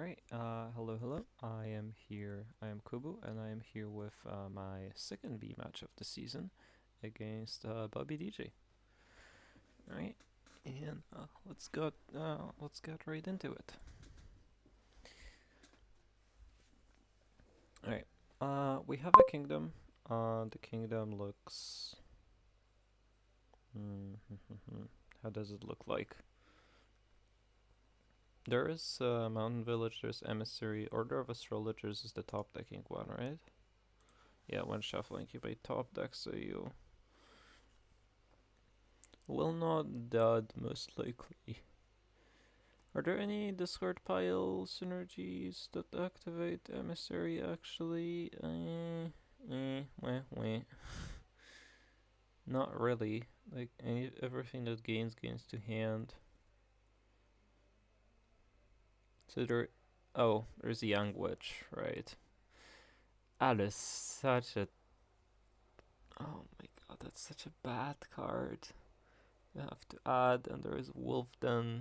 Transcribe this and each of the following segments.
Alright, hello. I am here, I am Kubu, and I am here with my second B match of the season against bobbydj. Alright, and let's get right into it. Alright, we have a kingdom. The kingdom looks... How does it look like? There is Mountain Village, there's Emissary, Order of Astrologers is the top decking one, right? Yeah, when shuffling you may top deck, so you will not dud most likely. Are there any discard pile synergies that activate Emissary actually? Weh. Not really. Like, everything that gains to hand. So there's the Young Witch, right? That is such a... Oh my god, that's such a bad card. You have to add, and there is Wolfden.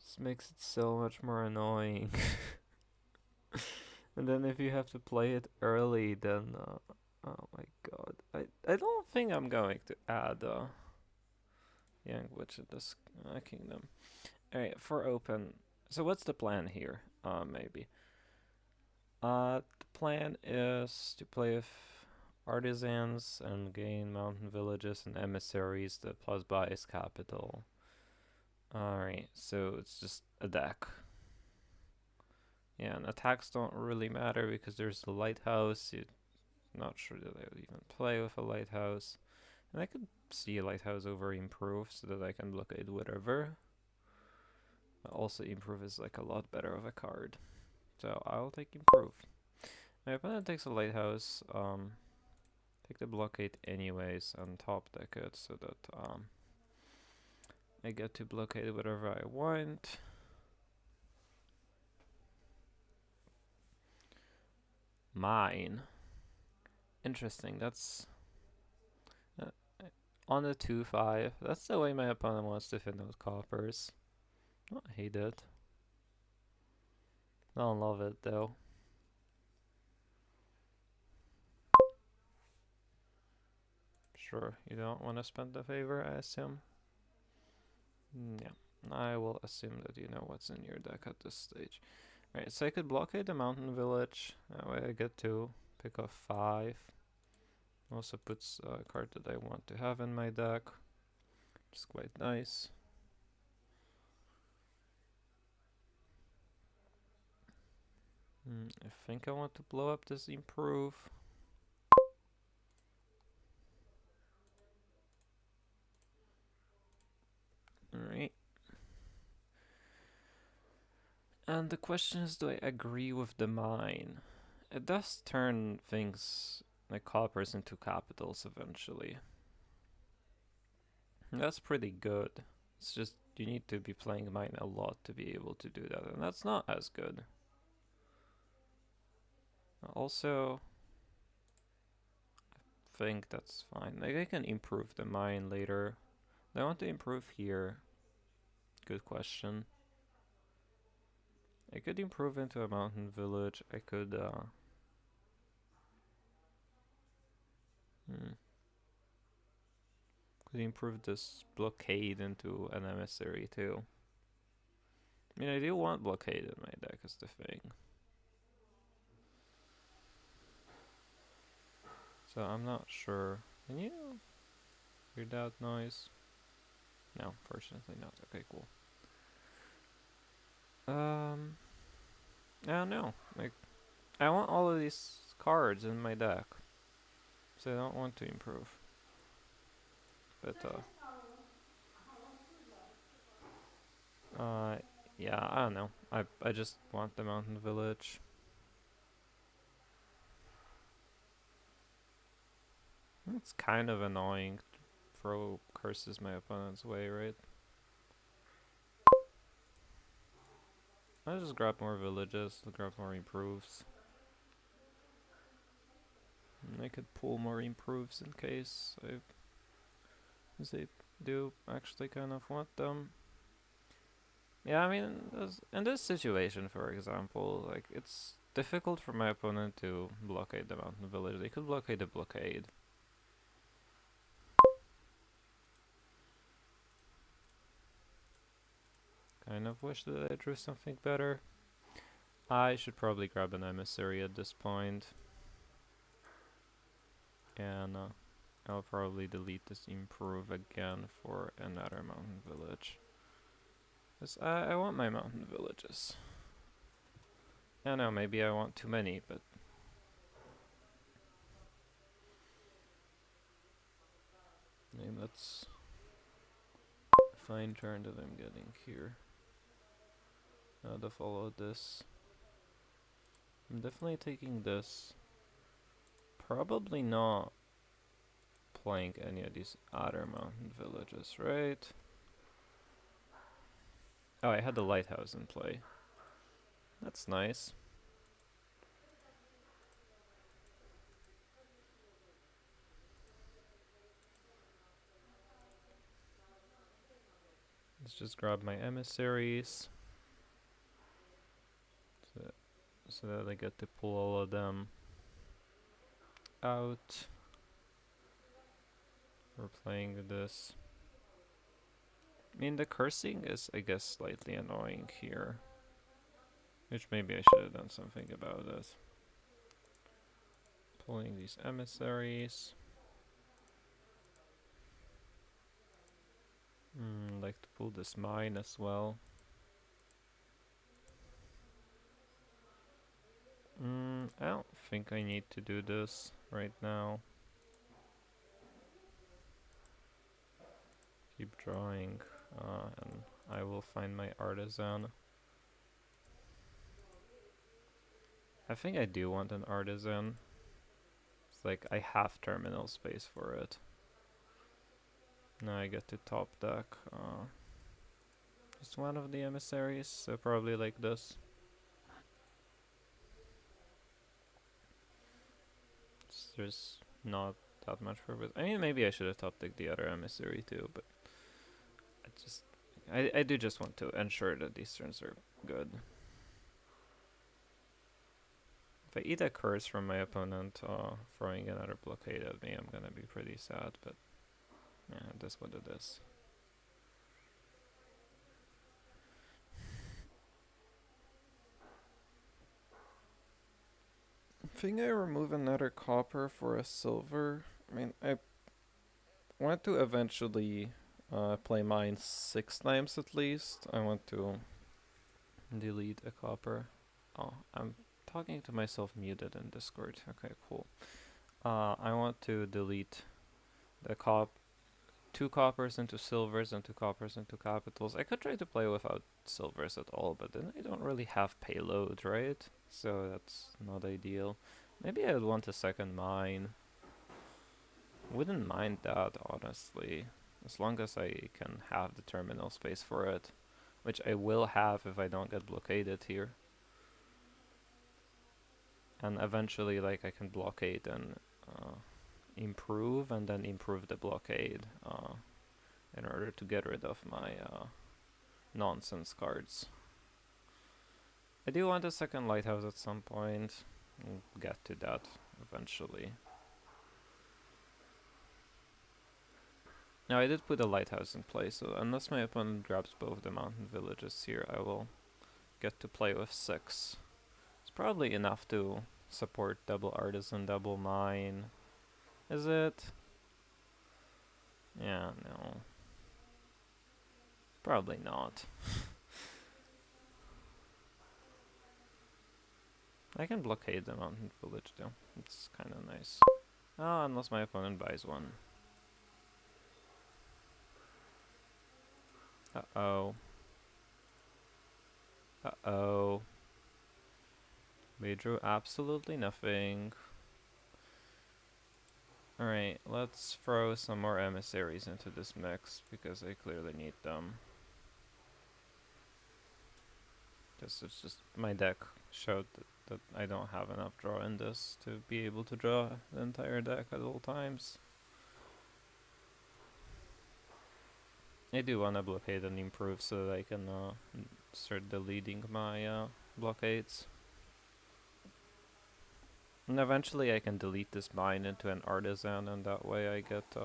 This makes it so much more annoying. And then if you have to play it early, then oh my god, I don't think I'm going to add Young Witch in this kingdom. Alright, for open. So what's the plan here? Maybe. The plan is to play with artisans and gain mountain villages and emissaries that plus buys capital. Alright, so it's just a deck. Yeah, and attacks don't really matter because there's the lighthouse. You're not sure that I would even play with a lighthouse. And I could see a lighthouse over improve so that I can blockade whatever. Also, improve is like a lot better of a card. So I'll take improve. My opponent takes a lighthouse. Take the blockade anyways and top deck it so that I get to blockade whatever I want. Mine. Interesting. That's on the 2-5. That's the way my opponent wants to fit those coppers. Oh, I hate it. I don't love it though. Sure, you don't want to spend the favor, I assume? Yeah, I will assume that you know what's in your deck at this stage. Alright, so I could blockade the mountain village. That way I get to pick off 5. Also puts a card that I want to have in my deck, which is quite nice. I think I want to blow up this improve. Alright. And the question is, do I agree with the mine? It does turn things like coppers into capitals eventually. That's pretty good. It's just you need to be playing mine a lot to be able to do that, and that's not as good. Also, I think that's fine. Like, I can improve the mine later. Do I want to improve here? Good question. I could improve into a mountain village. I could could improve this blockade into an emissary too. I mean, I do want blockade in my deck is the thing. So I'm not sure. Can you hear that noise? No, fortunately not. Okay, cool. I don't know. Like, I want all of these cards in my deck, so I don't want to improve. But yeah, I don't know. I just want the mountain village. It's kind of annoying to throw curses my opponent's way, right? I just grab more villages, grab more improves. And I could pull more improves in case they do actually kind of want them. Yeah, I mean, in this situation, for example, like it's difficult for my opponent to blockade the mountain village. They could blockade the blockade. Kind of wish that I drew something better. I should probably grab an emissary at this point. And I'll probably delete this improve again for another mountain village. Because I want my mountain villages. I know, maybe I want too many, but... I mean, that's a fine turn that I'm getting here. Now to follow this. I'm definitely taking this. Probably not playing any of these other mountain villages, right? Oh, I had the lighthouse in play. That's nice. Let's just grab my emissaries. So that I get to pull all of them out. We're playing this. I mean, the cursing is, I guess, slightly annoying here. Which maybe I should have done something about it. Pulling these emissaries. Like to pull this mine as well. I don't think I need to do this right now. Keep drawing, and I will find my artisan. I think I do want an artisan. It's like I have terminal space for it. Now I get to top deck just one of the emissaries, so probably like this. There's not that much purpose. I mean, maybe I should have top decked the other emissary too, but I do just want to ensure that these turns are good. If I eat a curse from my opponent throwing another blockade at me, I'm gonna be pretty sad, but yeah, that's what it is. I think I remove another copper for a silver. I mean, I want to eventually play mine 6 times at least. I want to delete a copper. Oh, I'm talking to myself muted in Discord. Okay, cool. I want to delete the 2 coppers into silvers and 2 coppers into capitals. I could try to play without silvers at all, but then I don't really have payload, right? So that's not ideal. Maybe I would want a second mine. Wouldn't mind that, honestly. As long as I can have the terminal space for it. Which I will have if I don't get blockaded here. And eventually, like, I can blockade and improve, and then improve the blockade in order to get rid of my nonsense cards. I do want a second lighthouse at some point. We'll get to that eventually. Now I did put a lighthouse in place, so unless my opponent grabs both the mountain villages here, I will get to play with 6. It's probably enough to support double artisan, double mine. Is it? Yeah, no. Probably not. I can blockade the mountain village though. It's kind of nice. Oh, unless my opponent buys one. Uh-oh. Uh-oh. We drew absolutely nothing. Alright, let's throw some more emissaries into this mix, because I clearly need them. Because it's just, my deck showed that I don't have enough draw in this to be able to draw the entire deck at all times. I do want to blockade and improve so that I can start deleting my blockades. And eventually I can delete this mine into an artisan, and that way I get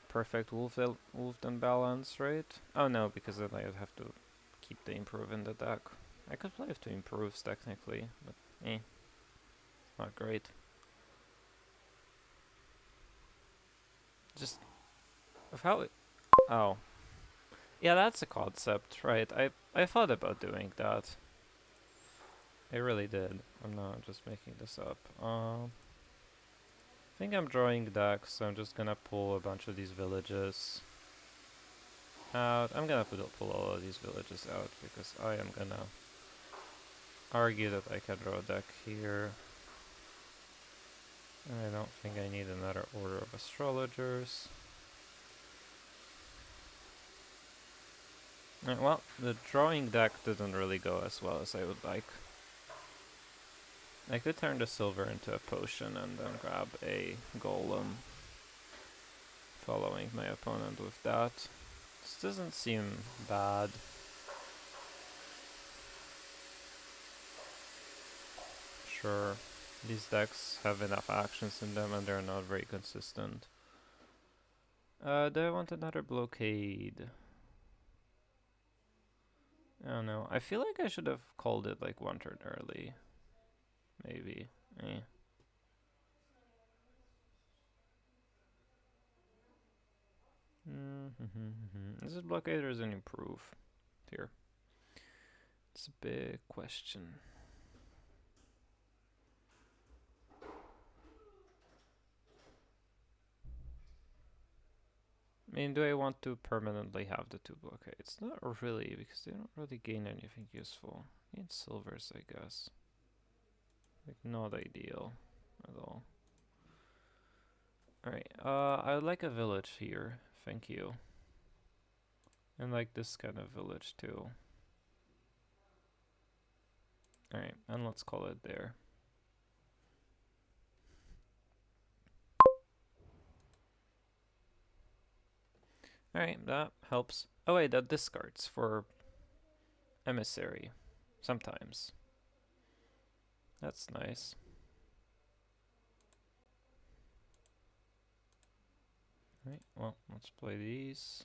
perfect wolfden balance, right? Oh no, because then I would have to keep the improve in the deck. I could play with 2 improves technically, but not great. Just of how it. Oh, yeah, that's a concept, right? I thought about doing that. I really did. I'm not just making this up. I think I'm drawing decks, so I'm just gonna pull a bunch of these villages out. I'm gonna pull all of these villages out because I am gonna argue that I can draw a deck here. And I don't think I need another order of astrologers. Well, the drawing deck didn't really go as well as I would like. I could turn the silver into a potion and then grab a golem, following my opponent with that. This doesn't seem bad. Sure, these decks have enough actions in them and they're not very consistent. Do I want another blockade? I don't know. I feel like I should have called it like 1 turn early. Maybe. Is it blockade or is it improve? Here. It's a big question. I mean, do I want to permanently have the 2 blockades? Not really, because they don't really gain anything useful. Gain silvers, I guess. Like, not ideal at all. Alright, I would like a village here. Thank you. And like this kind of village too. Alright, and let's call it there. Alright, that helps. Oh wait, that discards for emissary. Sometimes. That's nice. Alright, well, let's play these.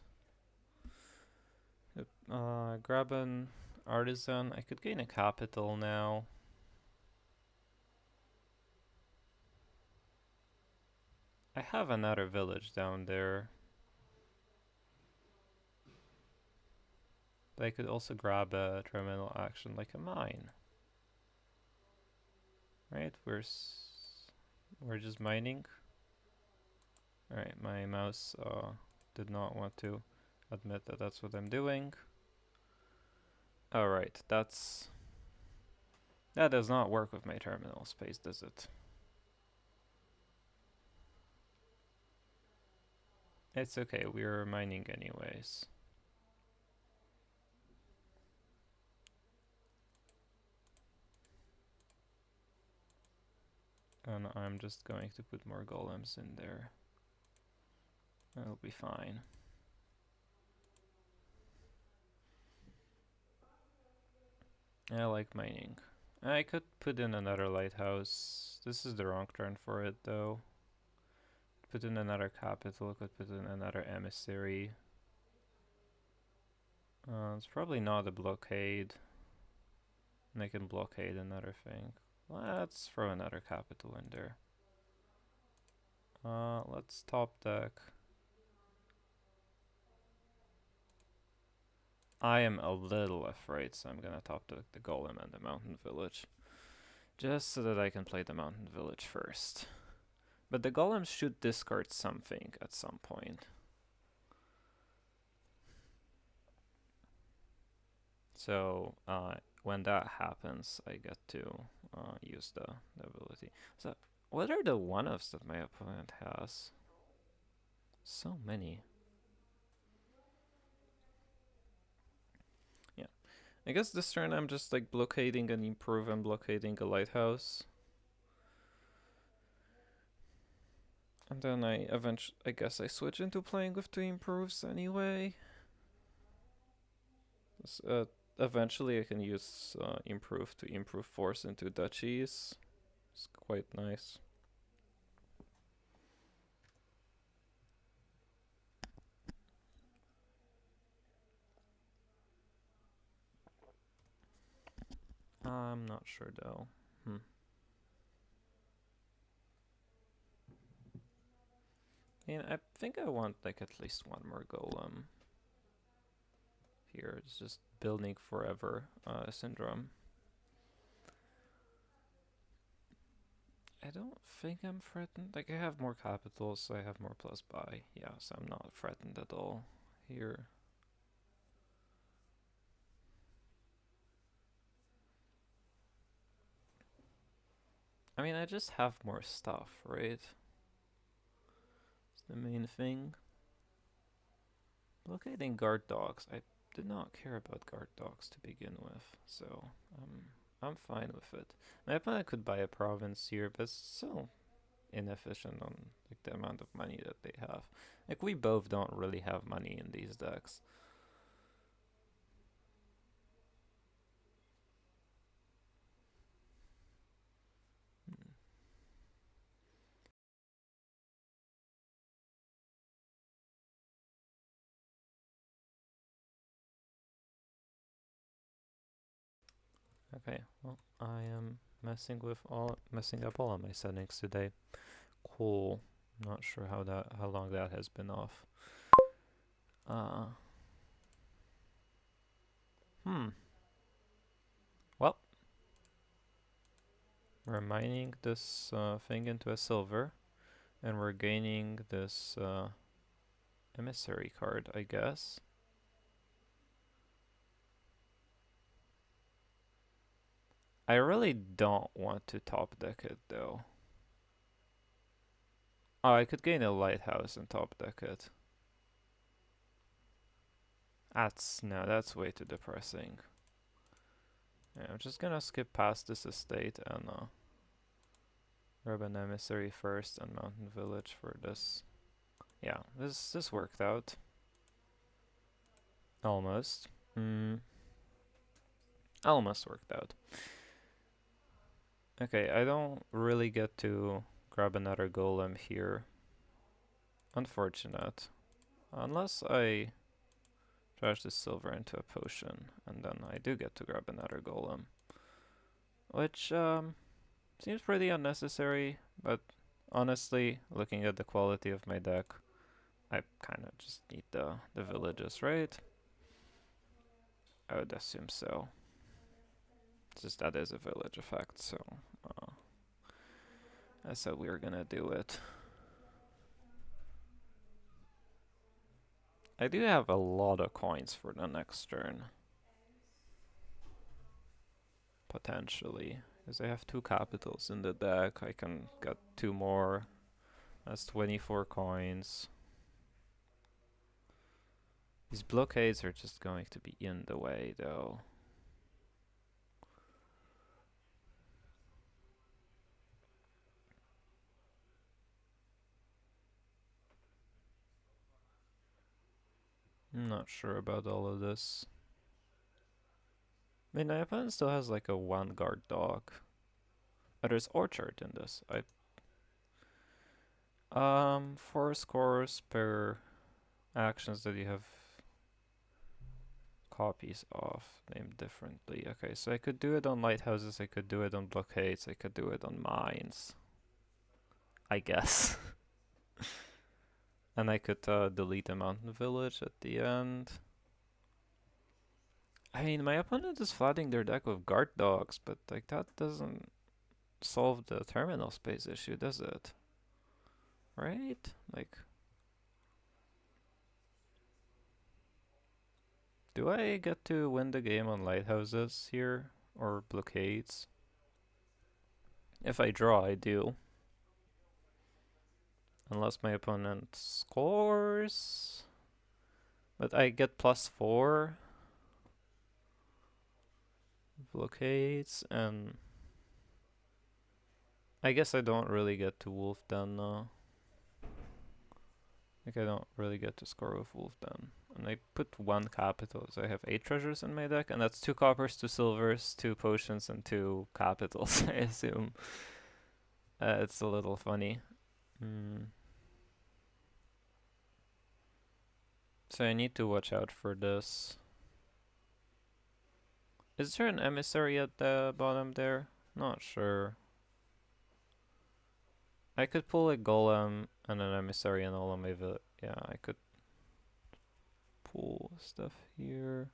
Grab an artisan. I could gain a capital now. I have another village down there. But I could also grab a terminal action like a mine. Right, we're just mining. Alright, my mouse did not want to admit that that's what I'm doing. Alright, that does not work with my terminal space, does it? It's okay, we're mining anyways. And I'm just going to put more golems in there. That'll be fine. I like mining. I could put in another lighthouse. This is the wrong turn for it though. Put in another capital, could put in another emissary. It's probably not a blockade. And I can blockade another thing. Let's throw another capital in there. Let's top deck. I am a little afraid, so I'm gonna top deck the golem and the mountain village. Just so that I can play the mountain village first. But the golems should discard something at some point. So when that happens, I get to use the ability. So what are the one-offs that my opponent has? So many. Yeah. I guess this turn I'm just like blockading an improve and blockading a lighthouse. And then I guess I switch into playing with two improves anyway. Uh, Eventually I can use improve to improve force into duchies. It's quite nice. I'm not sure though. I mean, I think I want like at least one more golem here. It's just building forever syndrome. I don't think I'm threatened. Like, I have more capital, so I have more plus buy. Yeah, so I'm not threatened at all here. I mean, I just have more stuff, right? It's the main thing. Locating guard dogs. I did not care about guard dogs to begin with, so I'm fine with it. My opponent could buy a province here, but it's still inefficient on like the amount of money that they have. Like, we both don't really have money in these decks. Hmm. Okay, well, I am messing up all of my settings today. Cool. Not sure how long that has been off. Uh hmm. Well, we're mining this thing into a silver, and we're gaining this emissary card, I guess. I really don't want to top deck it though. Oh, I could gain a lighthouse and top deck it. That's way too depressing. Yeah, I'm just gonna skip past this estate and grab an emissary first and mountain village for this. Yeah, this worked out. Almost. Almost worked out. Okay, I don't really get to grab another golem here. Unfortunate. Unless I trash the silver into a potion, and then I do get to grab another golem. Which, seems pretty unnecessary, but honestly, looking at the quality of my deck, I kind of just need the villages, right? I would assume so. It's just that is a village effect, so that's how we're gonna do it. I do have a lot of coins for the next turn. Potentially. Because I have 2 capitals in the deck, I can get 2 more. That's 24 coins. These blockades are just going to be in the way, though. I'm not sure about all of this. I mean, my opponent still has like a 1 guard dog. Oh, there's orchard in this. 4 scores per actions that you have copies of, named differently. Okay, so I could do it on lighthouses, I could do it on blockades, I could do it on mines. I guess. And I could delete the mountain village at the end. I mean, my opponent is flooding their deck with guard dogs, but like that doesn't solve the terminal space issue, does it? Right? Like, do I get to win the game on lighthouses here? Or blockades? If I draw, I do. Unless my opponent scores. But I get +4 blockades, and I guess I don't really get to wolf then. Like I don't really get to score with Wolf then. And I put 1 capital, so I have 8 treasures in my deck, and that's 2 coppers, 2 silvers, 2 potions, and 2 capitals, I assume. It's a little funny. So I need to watch out for this. Is there an emissary at the bottom there? Not sure. I could pull a golem and an emissary and all of my yeah, I could pull stuff here.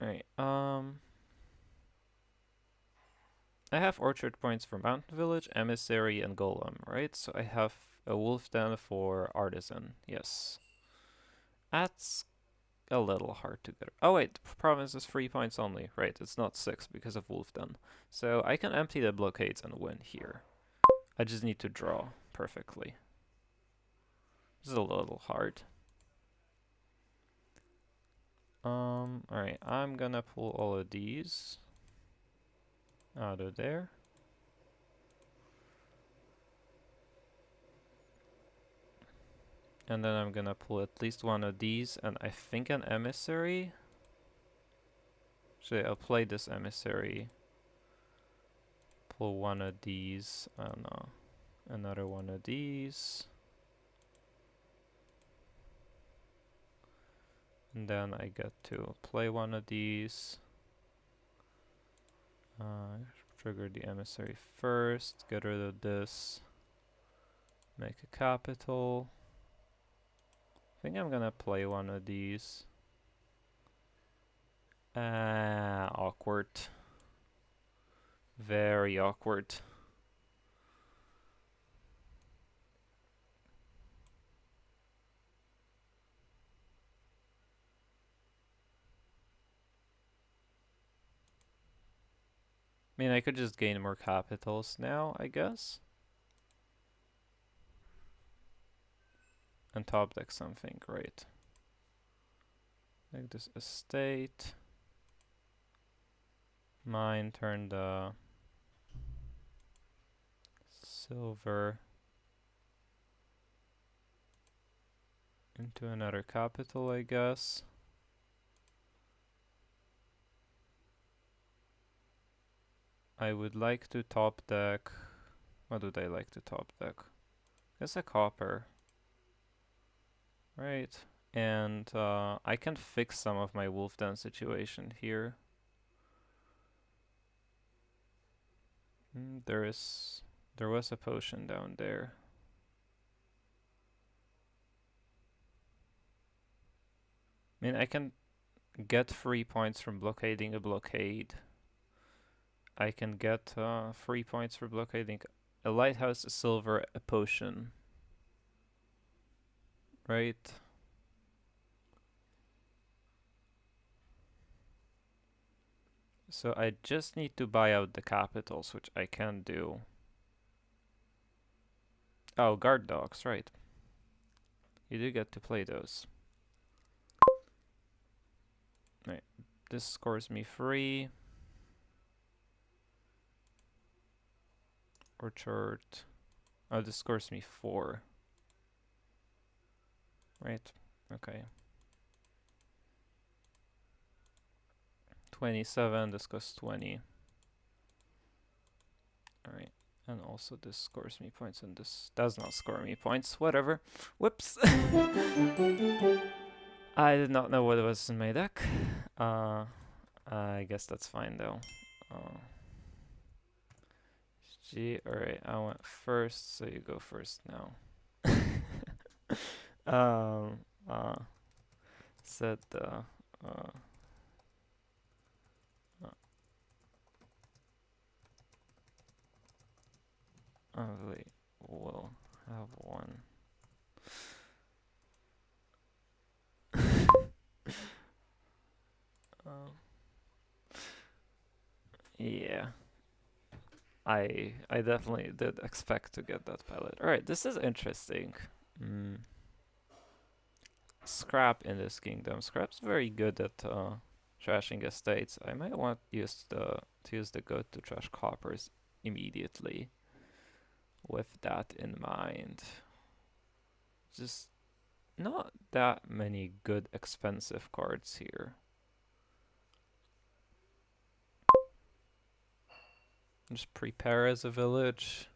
Alright, I have orchard points for Mountain Village, Emissary, and Golem, right? So I have a Wolf Den for Artisan, yes. That's a little hard to get. Oh wait, province is 3 points only, right? It's not 6 because of Wolf Den. So I can empty the blockades and win here. I just need to draw perfectly. This is a little hard. Alright, I'm gonna pull all of these out of there. And then I'm gonna pull at least one of these, and I think an emissary. Actually, I'll play this emissary. Pull one of these, and another one of these. And then I get to play one of these. Trigger the emissary first, get rid of this. Make a capital. I think I'm gonna play one of these. Awkward. Very awkward. I mean, I could just gain more capitals now, I guess. And top deck something, great. Like this estate. Mine turned silver into another capital, I guess. I would like to top deck. What would I like to top deck? I guess a copper. Right. And I can fix some of my Wolf Den situation here. There was a potion down there. I mean, I can get 3 points from blockading a blockade. I can get 3 points for blockading a lighthouse, a silver, a potion. Right? So I just need to buy out the capitals, which I can do. Oh, guard dogs, right. You do get to play those. Right. This scores me 3. Orchard. Oh, this scores me 4. Right. Okay. 27, this costs 20. Alright. And also this scores me points and this does not score me points. Whatever. Whoops. I did not know what was in my deck. I guess that's fine though. Alright, I went first, so you go first now. Set the wait, we'll have one. Yeah. I definitely did expect to get that pilot. Alright, this is interesting. Scrap in this kingdom. Scrap's very good at trashing estates. I might want to use the goat to trash coppers immediately. with that in mind. Just not that many good expensive cards here. Just prepare as a village.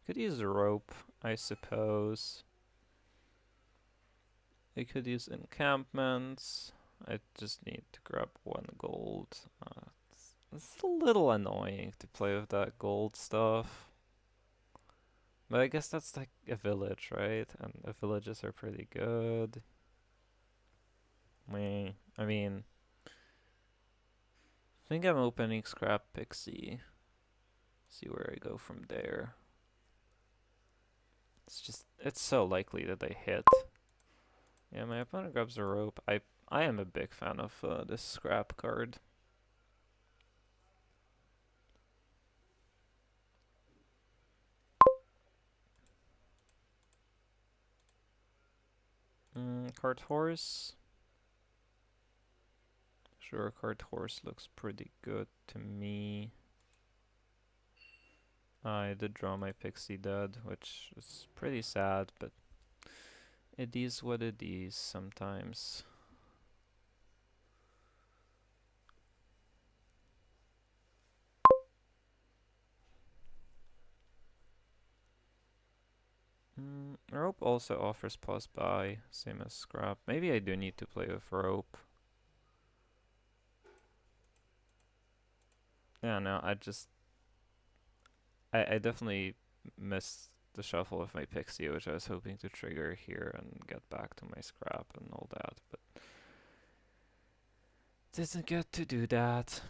Could use a rope, I suppose. I could use encampments. I just need to grab 1 gold. It's a little annoying to play with that gold stuff. But I guess that's like a village, right? And the villages are pretty good. I mean, I think I'm opening Scrap Pixie. See where I go from there. It's so likely that they hit. Yeah, my opponent grabs a rope. I am a big fan of this scrap card. Cart horse. Sure, cart horse looks pretty good to me. I did draw my pixie dead, which is pretty sad, but it is what it is sometimes. Rope also offers plus buy, same as scrap. Maybe I do need to play with rope. Yeah, no, I definitely missed the shuffle of my pixie, which I was hoping to trigger here and get back to my scrap and all that, but didn't get to do that.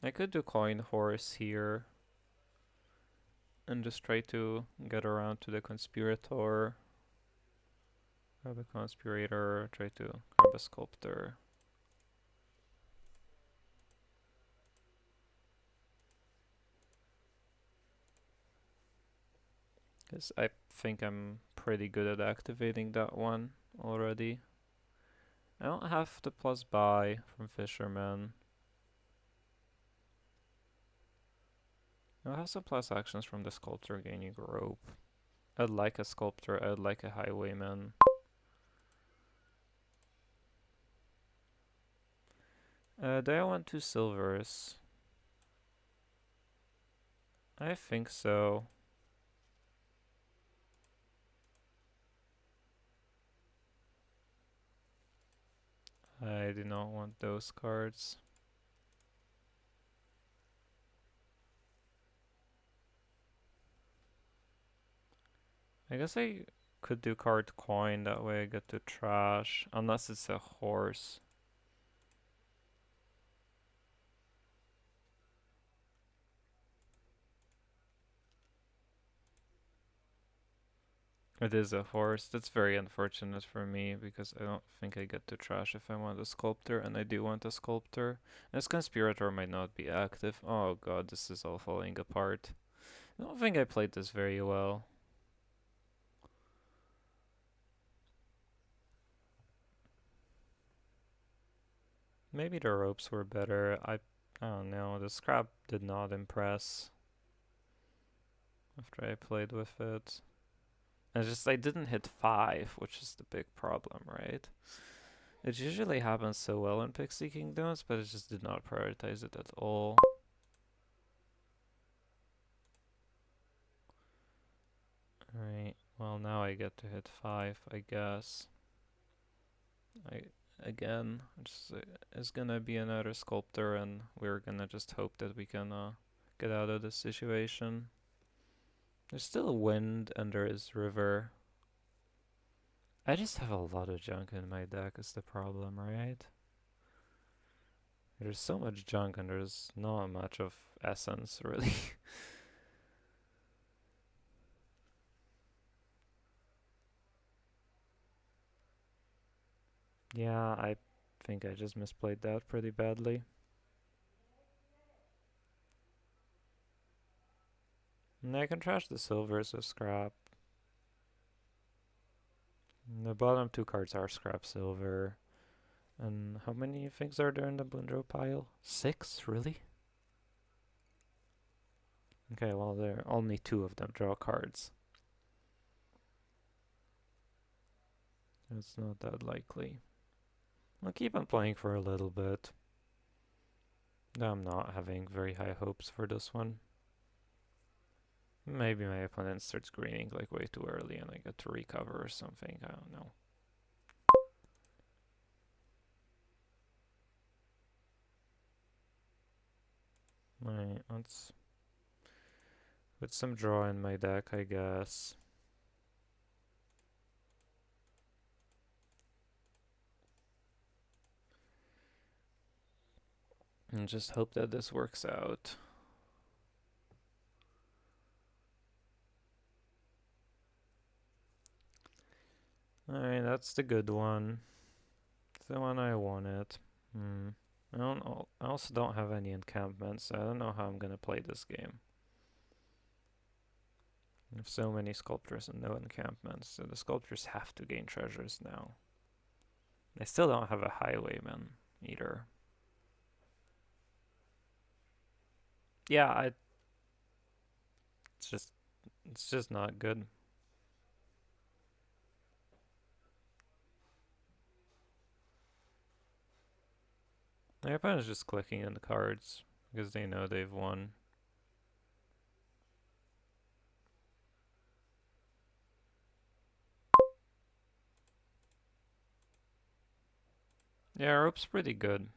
I could do coin horse here and just try to get around to the conspirator. Grab a conspirator, try to grab a sculptor. Because I think I'm pretty good at activating that one already. I don't have the plus buy from Fisherman. I'll have some plus actions from the sculptor gaining rope. I'd like a sculptor, I'd like a highwayman. Do I want 2 silvers? I think so. I do not want those cards. I guess I could do card coin, that way I get to trash, unless it's a horse. It is a horse. That's very unfortunate for me because I don't think I get to trash if I want a sculptor, and I do want a sculptor. This conspirator might not be active. Oh god, this is all falling apart. I don't think I played this very well. Maybe the ropes were better. I don't know. The scrap did not impress after I played with it. I didn't hit 5, which is the big problem, right? It usually happens so well in Pixie Kingdoms, but it just did not prioritize it at all. Alright, well now I get to hit 5, I guess. Again, it's gonna be another sculptor, and we're gonna just hope that we can get out of this situation. There's still wind and there is river. I just have a lot of junk in my deck is the problem, right? There's so much junk and there's not much of essence, really. Yeah, I think I just misplayed that pretty badly. And I can trash the silvers as scrap. The bottom 2 cards are scrap silver. And how many things are there in the Bunjo pile? 6? Really? Okay, well, there are only 2 of them draw cards. It's not that likely. I'll keep on playing for a little bit. I'm not having very high hopes for this one. Maybe my opponent starts greening like way too early and I get to recover or something. I don't know. Alright, let's put some draw in my deck, I guess. And just hope that this works out. Alright, that's the good one. It's the one I wanted. I also don't have any encampments, so I don't know how I'm gonna play this game. I have so many sculptors and no encampments, so the sculptors have to gain treasures now. I still don't have a highwayman either. Yeah, it's just not good. My opponent's just clicking in the cards because they know they've won. Yeah, rope's pretty good.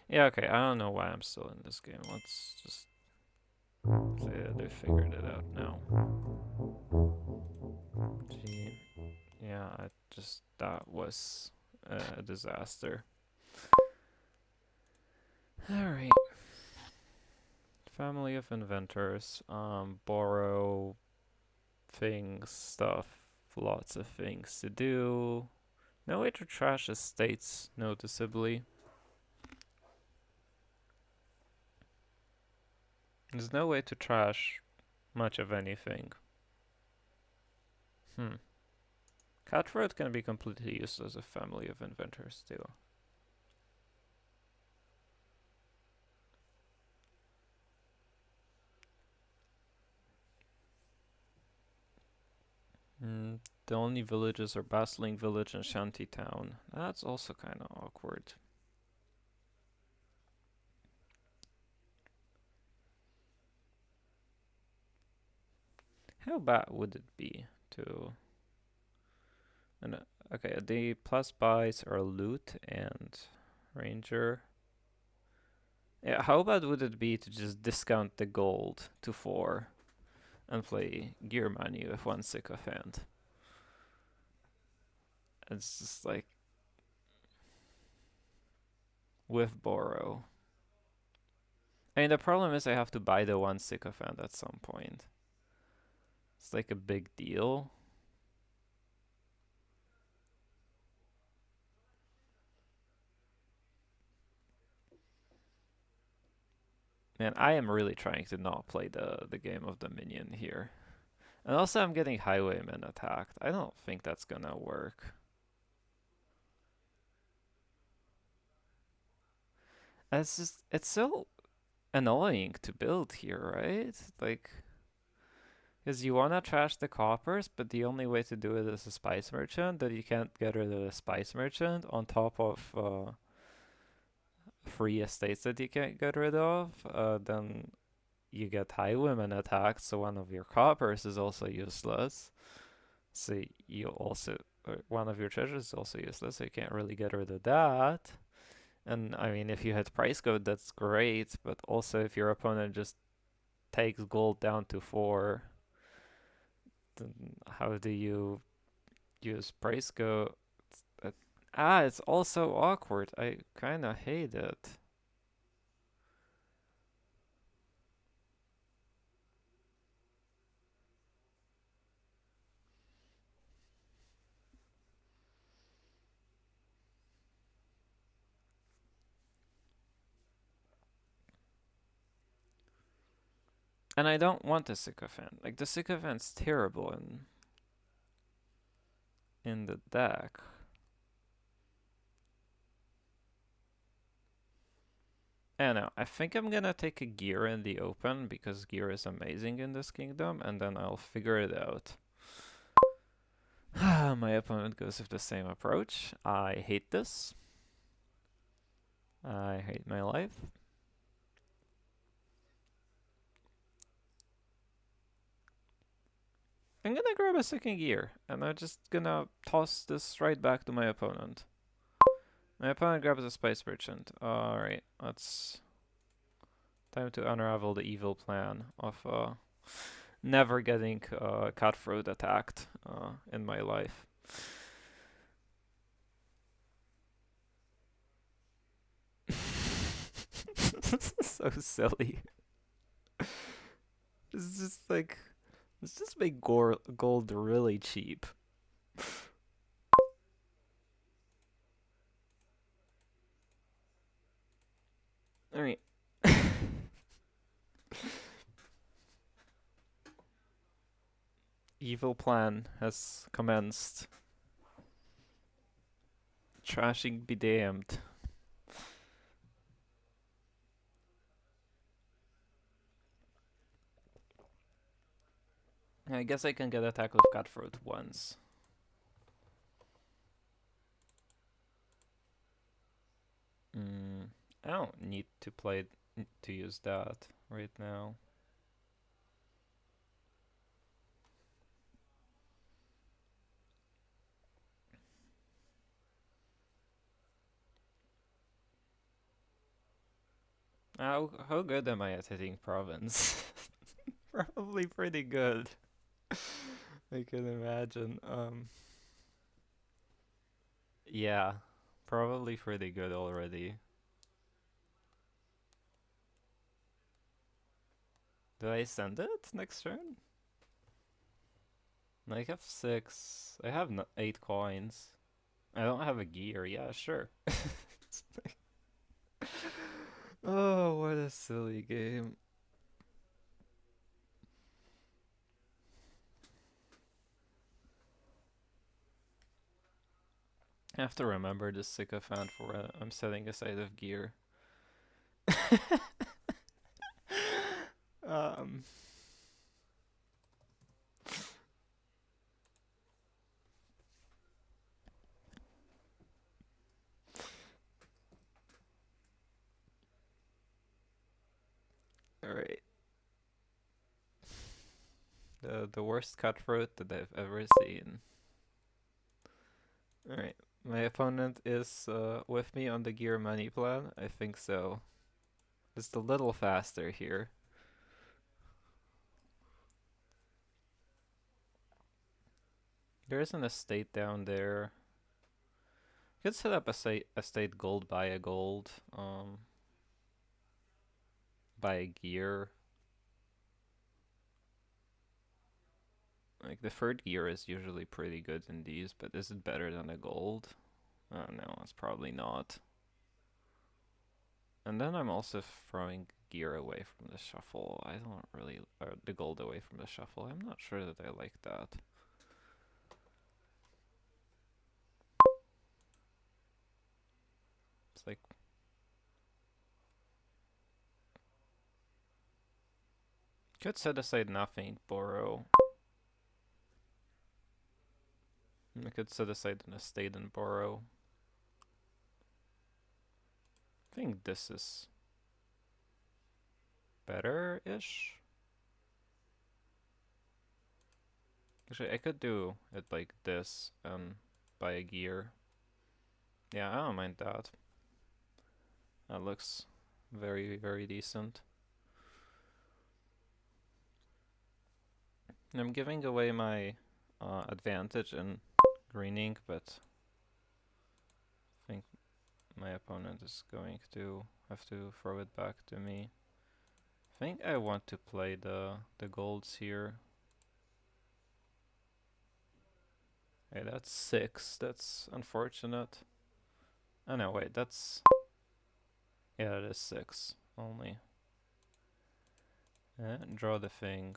Yeah, okay, I don't know why I'm still in this game. Let's just say that they figured it out now. Gee, yeah, that was a disaster. Alright. Family of inventors, borrow things, stuff, lots of things to do. No way to trash estates noticeably. There's no way to trash much of anything. Cutthroat can be completely useless as a family of inventors too. The only villages are Bustling Village and Shantytown. That's also kind of awkward. How bad would it be to... And, okay, the plus buys are loot and ranger. Yeah, how bad would it be to just discount the gold to 4 and play gear menu with 1 sycophant? It's just like with borrow. I mean, the problem is I have to buy the 1 sycophant at some point. It's like a big deal. Man, I am really trying to not play the game of the minion here. And also I'm getting highwaymen attacked. I don't think that's gonna work. It's so annoying to build here, right? Like, because you wanna trash the coppers, but the only way to do it is a spice merchant, that you can't get rid of the spice merchant on top of free estates that you can't get rid of, then you get highwaymen attacked, so one of your coppers is also useless. So you also, one of your treasures is also useless, so you can't really get rid of that. And I mean, if you had price code, that's great, but also if your opponent just takes gold down to 4, then how do you use price code? It's also awkward. I kind of hate it. And I don't want the sycophant. Like, the sycophant's terrible in the deck. I don't know. I think I'm gonna take a gear in the open because gear is amazing in this kingdom, and then I'll figure it out. My opponent goes with the same approach. I hate this. I hate my life. I'm gonna grab a second gear, and I'm just gonna toss this right back to my opponent. My opponent grabs a Spice Merchant. Alright, that's time to unravel the evil plan of never getting cutthroat attacked in my life. So silly. It's just like, let's just make gold really cheap. Alright. Evil plan has commenced. Trashing be damned. I guess I can get attack with Cutthroat once. I don't need to to use that right now. How good am I at hitting province? Probably pretty good. I can imagine. Yeah, probably pretty good already. Do I send it next turn? I have 6. I have 8 coins. I don't have a gear. Yeah, sure. Oh, what a silly game. I have to remember this sycophant for I'm setting aside of gear. um. Alright. The worst cutthroat that I've ever seen. Alright. My opponent is with me on the gear money plan. I think so. Just a little faster here. There is an estate down there. Could set up a estate gold, buy a gold. Buy a gear. Like, the third gear is usually pretty good in these, but is it better than a gold? No, it's probably not. And then I'm also throwing gear away from the shuffle. I don't really... the gold away from the shuffle. I'm not sure that I like that. It's like... Could set aside nothing, borrow. I could set aside an estate and borrow. I think this is better-ish. Actually, I could do it like this and buy a gear. Yeah, I don't mind that. That looks very, very decent. I'm giving away my advantage in greening, but I think my opponent is going to have to throw it back to me. I think I want to play the golds here. Hey, that's 6. That's unfortunate. Oh no, wait, that's... Yeah, it is 6 only. And draw the thing.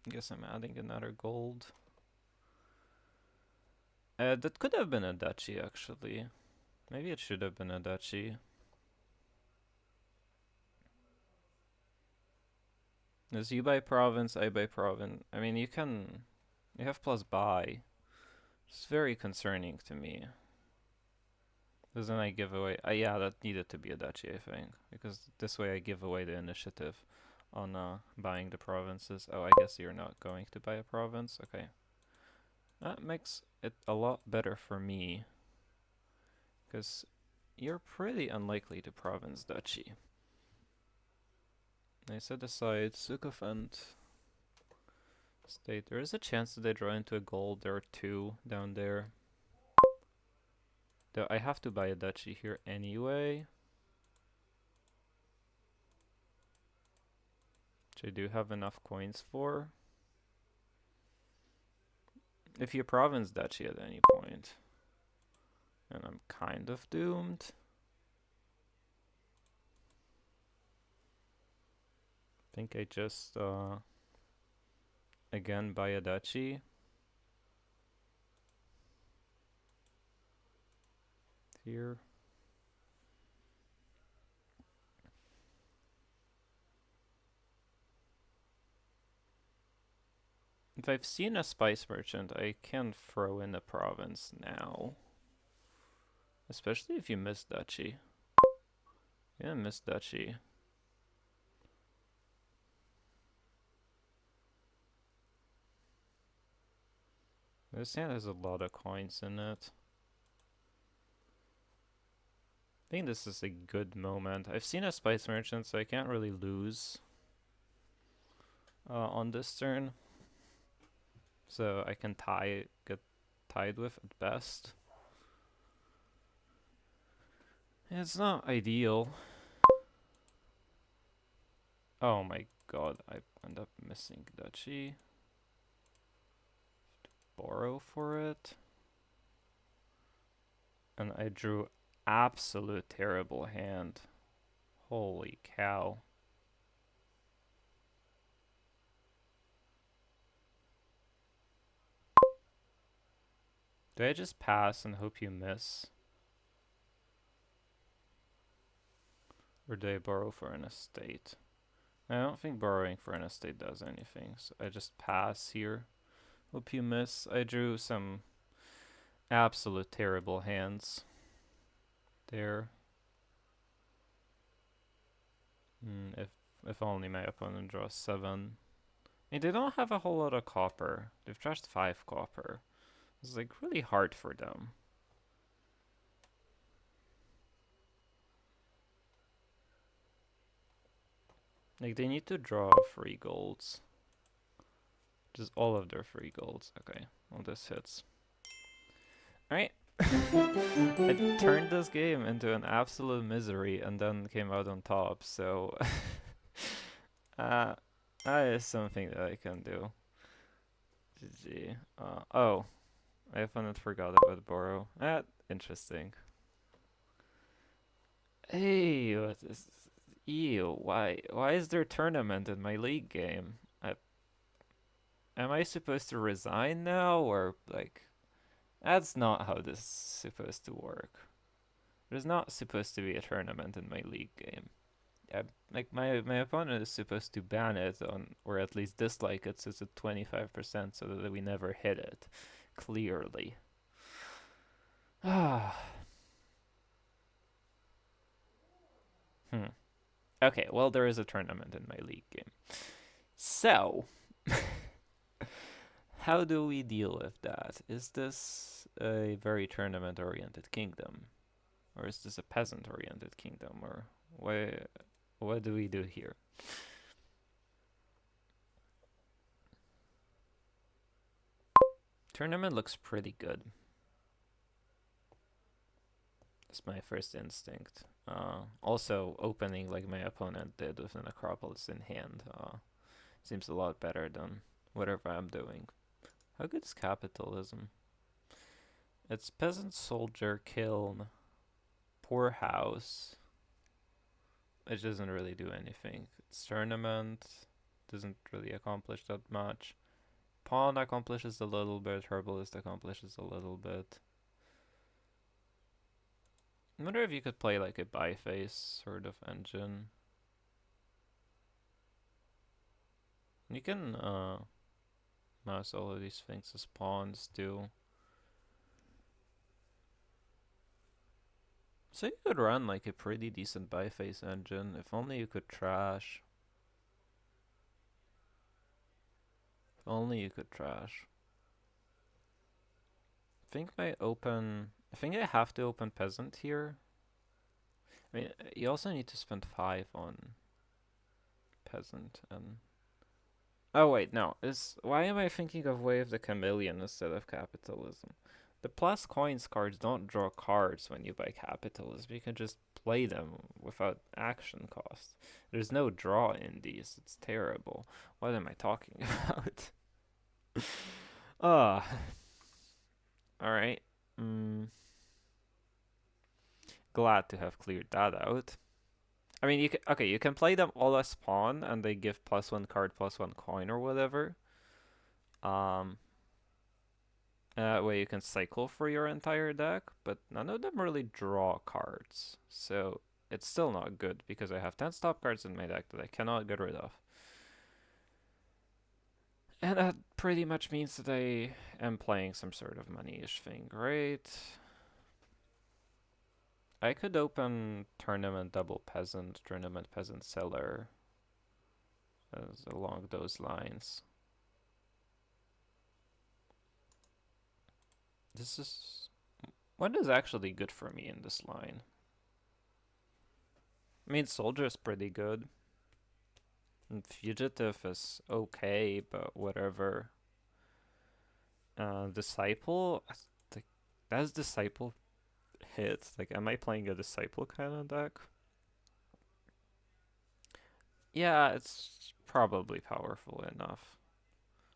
Guess I'm adding another gold. That could have been a duchy, actually. Maybe it should have been a duchy. As you buy province, I buy province. I mean, you can... You have plus buy. It's very concerning to me. Because then I give away... yeah, that needed to be a duchy, I think. Because this way I give away the initiative on buying the provinces. Oh, I guess you're not going to buy a province? Okay. That makes it a lot better for me. Because you're pretty unlikely to province duchy. I set aside Sycophant state. There is a chance that they draw into a gold. There are two down there. Though I have to buy a duchy here anyway. Which I do have enough coins for. If you province duchy at any point, and I'm kind of doomed. I think I just again buy a duchy. Here. If I've seen a spice merchant, I can throw in a province now. Especially if you miss duchy. Yeah, miss duchy. This hand has a lot of coins in it. I think this is a good moment. I've seen a spice merchant, so I can't really lose on this turn. So I can get tied with at best. It's not ideal. Oh my god, I end up missing duchy. Borrow for it. And I drew absolute terrible hand. Holy cow. Do I just pass and hope you miss? Or do I borrow for an estate? I don't think borrowing for an estate does anything, so I just pass here. Hope you miss. I drew some absolute terrible hands there. If only my opponent draws 7. I mean, they don't have a whole lot of copper. They've trashed 5 copper. It's like really hard for them. Like they need to draw 3 golds. Just all of their 3 golds. Okay, well this hits. Alright. I turned this game into an absolute misery and then came out on top, so that is something that I can do. GG. Oh, I opponent forgot about borrow. Interesting. Hey, what is... Ew, why is there a tournament in my league game? Am I supposed to resign now, or, like... That's not how this is supposed to work. There's not supposed to be a tournament in my league game. Like, my opponent is supposed to ban it, or at least dislike it, so it's at 25% so that we never hit it. Clearly. Okay, well, there is a tournament in my league game. So, how do we deal with that? Is this a very tournament-oriented kingdom? Or is this a peasant-oriented kingdom? Or what do we do here? Tournament looks pretty good. That's my first instinct. Also, opening like my opponent did with an Acropolis in hand seems a lot better than whatever I'm doing. How good is capitalism? It's peasant, soldier, kiln, poor house. It doesn't really do anything. Its tournament doesn't really accomplish that much. Pawn accomplishes a little bit. Herbalist accomplishes a little bit. I wonder if you could play like a biface sort of engine. You can mouse all of these things as pawns too. So you could run like a pretty decent biface engine, if only you could trash. If only you could trash. I think I have to open peasant here. I mean, you also need to spend 5 on peasant and... Oh wait, no. Why am I thinking of Way of the Chameleon instead of capitalism? The plus coins cards don't draw cards when you buy capitalism. You can just play them without action cost. There's no draw in these. It's terrible. What am I talking about? Ah. Alright. Glad to have cleared that out. I mean, you can play them all as pawn, and they give +1 card, +1 coin, or whatever. That way you can cycle for your entire deck, but none of them really draw cards. So it's still not good, because I have 10 stop cards in my deck that I cannot get rid of. And that pretty much means that I am playing some sort of money-ish thing, right? I could open tournament double peasant, tournament peasant seller, as along those lines. What is actually good for me in this line? I mean, soldier's pretty good. And fugitive is okay, but whatever. Disciple, does disciple hit? Like, am I playing a disciple kind of deck? Yeah, it's probably powerful enough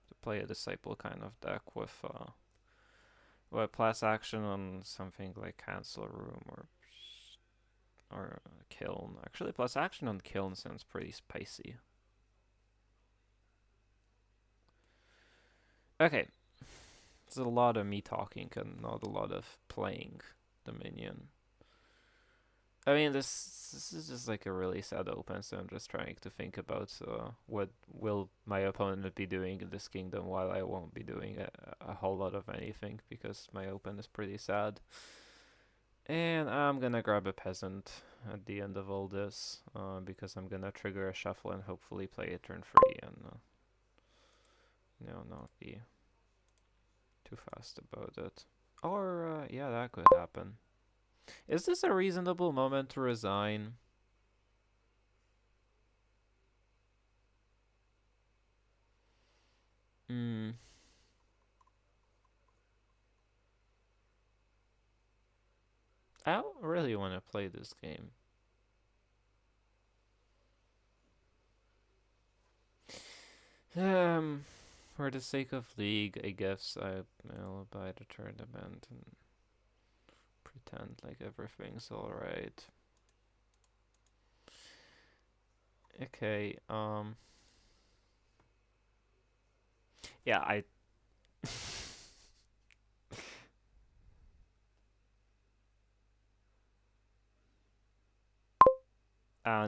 to play a disciple kind of deck with plus action on something like cancel room or kiln. Actually, plus action on kiln sounds pretty spicy. Okay, it's a lot of me talking and not a lot of playing the minion. I mean, this is just like a really sad open, so I'm just trying to think about what will my opponent be doing in this kingdom while I won't be doing a whole lot of anything because my open is pretty sad. And I'm gonna grab a peasant at the end of all this because I'm gonna trigger a shuffle and hopefully play a turn 3 and not be too fast about it. Or yeah, that could happen. Is this a reasonable moment to resign? Hmm. I don't really want to play this game. For the sake of league, I guess I'll buy the tournament and pretend like everything's alright. Okay, yeah,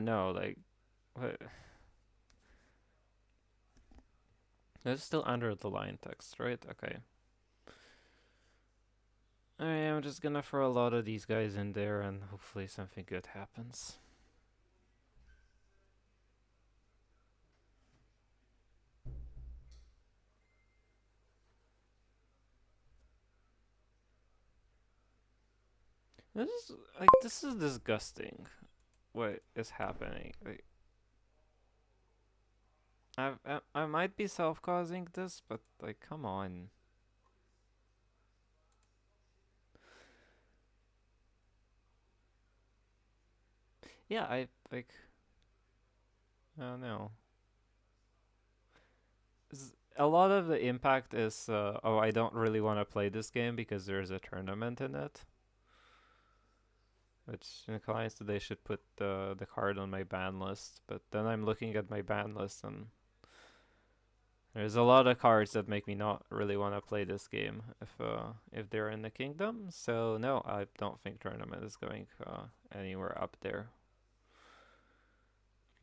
no, like, what? It's still under the line text, right? Okay. I'm just gonna throw a lot of these guys in there and hopefully something good happens. This is disgusting. What is happening? Like, I might be self-causing this, but like, come on. Yeah, I like. I don't know. A lot of the impact is, oh, I don't really want to play this game because there's a tournament in it. which inclines that they should put the card on my ban list. But then I'm looking at my ban list and there's a lot of cards that make me not really want to play this game if they're in the kingdom. So no, I don't think tournament is going anywhere up there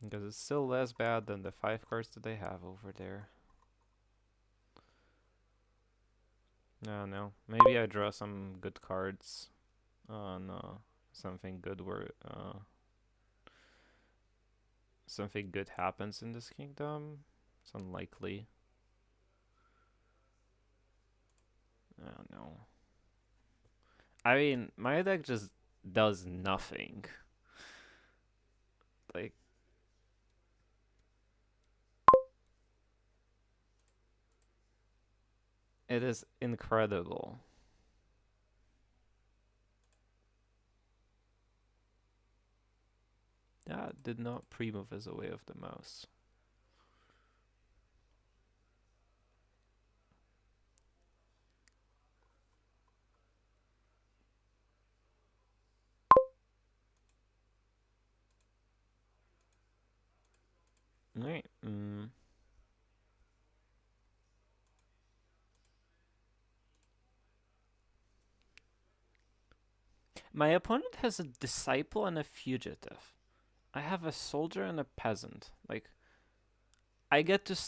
because it's still less bad than the 5 cards that they have over there. No, no. Maybe I draw some good cards on something good where something good happens in this kingdom. It's unlikely. I don't know. I mean, my deck just does nothing. Like, it is incredible. That did not pre-move as a way of the mouse. Right. My opponent has a disciple and a fugitive. I have a soldier and a peasant. Like, I get to.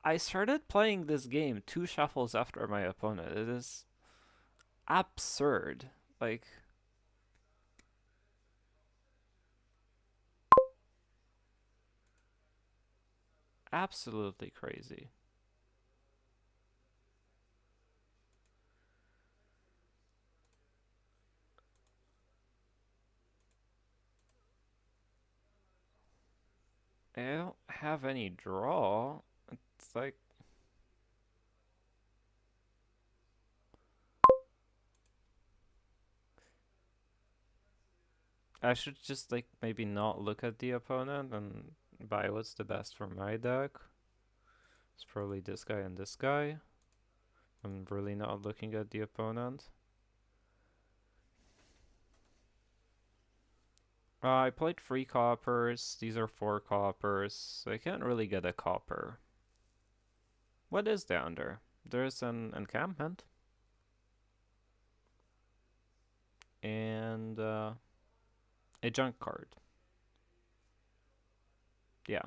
I started playing this game 2 shuffles after my opponent. It is absurd. Like, absolutely crazy. I don't have any draw. It's like I should just like maybe not look at the opponent and buy what's the best for my deck. It's probably this guy and this guy. I'm really not looking at the opponent. I played 3 coppers. These are 4 coppers. So I can't really get a copper. What is down there? There's an encampment. And a junk card. Yeah.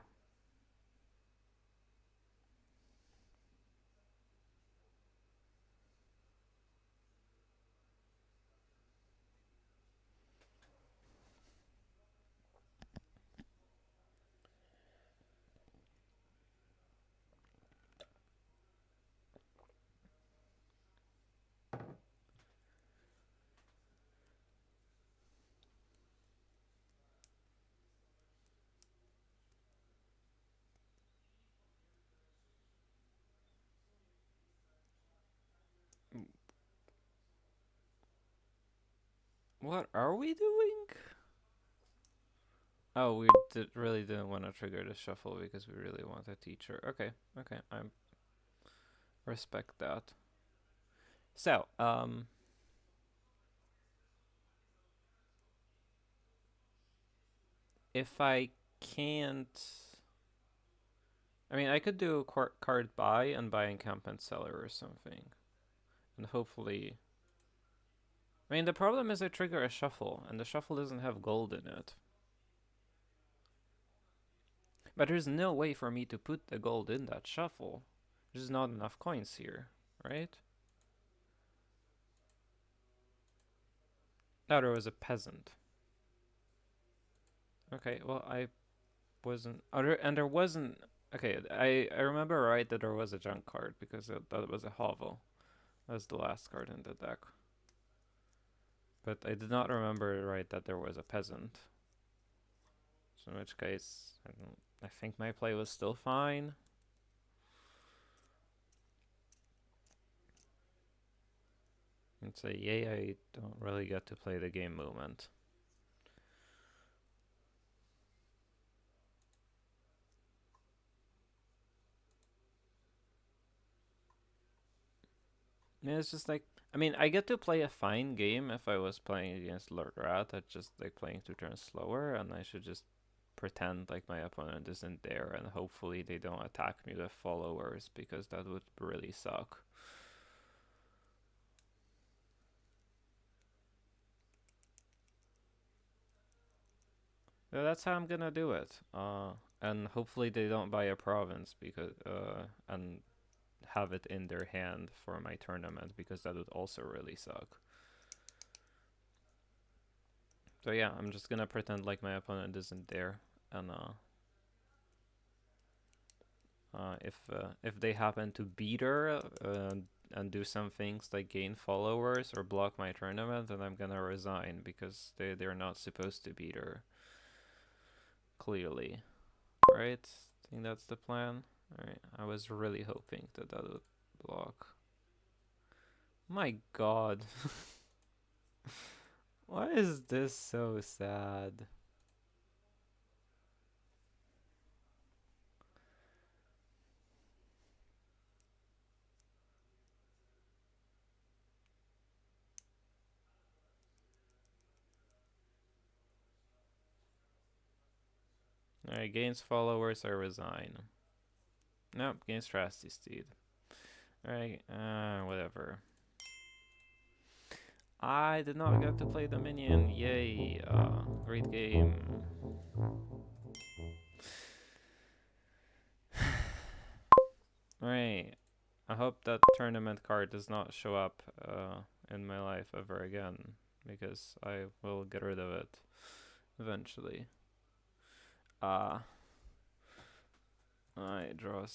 What are we doing? Oh, we really didn't want to trigger the shuffle because we really want a teacher. Okay, okay, I respect that. So, if I can't, I mean, I could do a card buy and buy encampment seller or something, and hopefully. I mean, the problem is I trigger a shuffle, and the shuffle doesn't have gold in it. But there's no way for me to put the gold in that shuffle. There's not enough coins here, right? Oh, there was a peasant. Okay, well, I wasn't. Oh, and there wasn't. Okay, I remember right that there was a junk card because that was a hovel. That was the last card in the deck. But I did not remember right that there was a peasant. So in which case, I think my play was still fine. And say, yay, I don't really get to play the game movement. I mean, it's just like I mean, I get to play a fine game if I was playing against Lord Rat. That's just like playing 2 turns slower, and I should just pretend like my opponent isn't there, and hopefully they don't attack me with followers, because that would really suck. So that's how I'm gonna do it. And hopefully they don't buy a province because and have it in their hand for my tournament, because that would also really suck. So yeah, I'm just gonna pretend like my opponent isn't there, and if they happen to beat her and do some things like gain followers or block my tournament, then I'm gonna resign, because they're not supposed to beat her. Clearly, right? I think that's the plan. Alright, I was really hoping that that would block. My god. Why is this so sad? Alright, gains followers, I resign. Nope, gains Trusty Steed. Alright, whatever. I did not get to play the minion. Yay. Great game. Alright. I hope that tournament card does not show up in my life ever again, because I will get rid of it eventually. I draw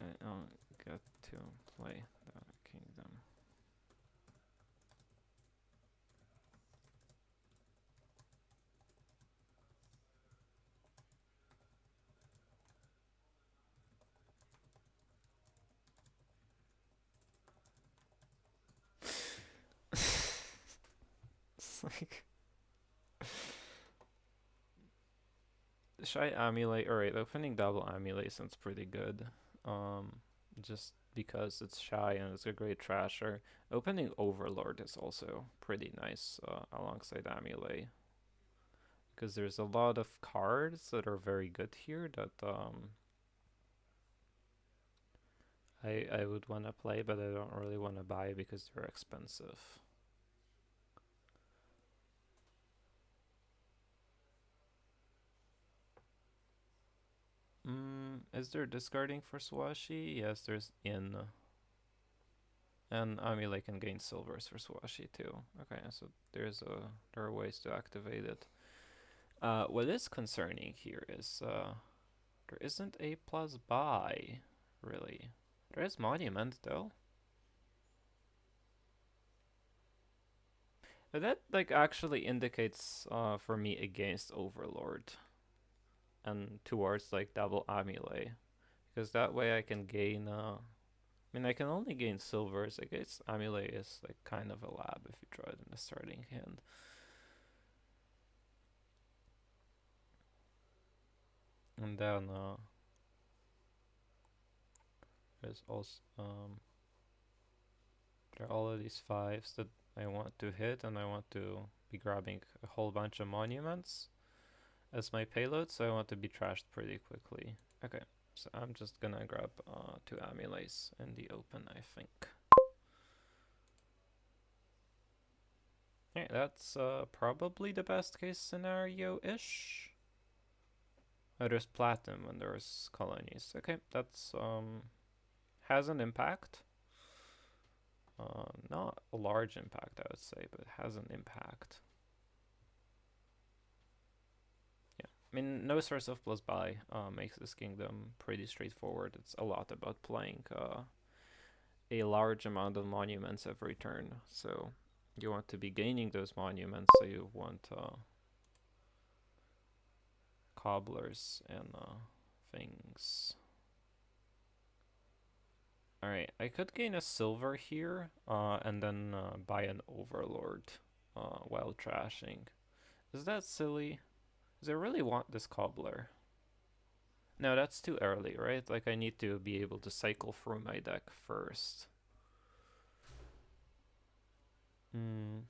I don't get to play the kingdom. It's like Shy Amulet. Alright, opening double Amulet sounds pretty good. Just because it's shy and it's a great trasher. Opening Overlord is also pretty nice alongside Amulet, because there's a lot of cards that are very good here that I would want to play, but I don't really want to buy because they're expensive. Is there discarding for Swashi? Yes, there's in. And Amulet can gain silvers for Swashi too. Okay, so there are ways to activate it. What is concerning here is there isn't a plus buy, really. There is Monument though. But that like actually indicates for me against Overlord and towards like double Amulet, because that way I can gain. I mean, I can only gain silvers. I guess Amulet is like kind of a lab if you draw it in the starting hand. And then there's also there are all of these fives that I want to hit, and I want to be grabbing a whole bunch of monuments as my payload, so I want to be trashed pretty quickly. Okay, so I'm just gonna grab 2 amulets in the open, I think. Yeah, that's probably the best case scenario-ish. Oh, there's platinum and there's colonies. Okay, that's has an impact. Not a large impact, I would say, but it has an impact. Yeah, I mean, no source of plus buy makes this kingdom pretty straightforward. It's a lot about playing a large amount of monuments every turn. So you want to be gaining those monuments, so you want cobblers and things. Alright, I could gain a silver here, and then buy an overlord while trashing. Is that silly? Because I really want this cobbler. No, that's too early, right? Like I need to be able to cycle through my deck first. Hmm.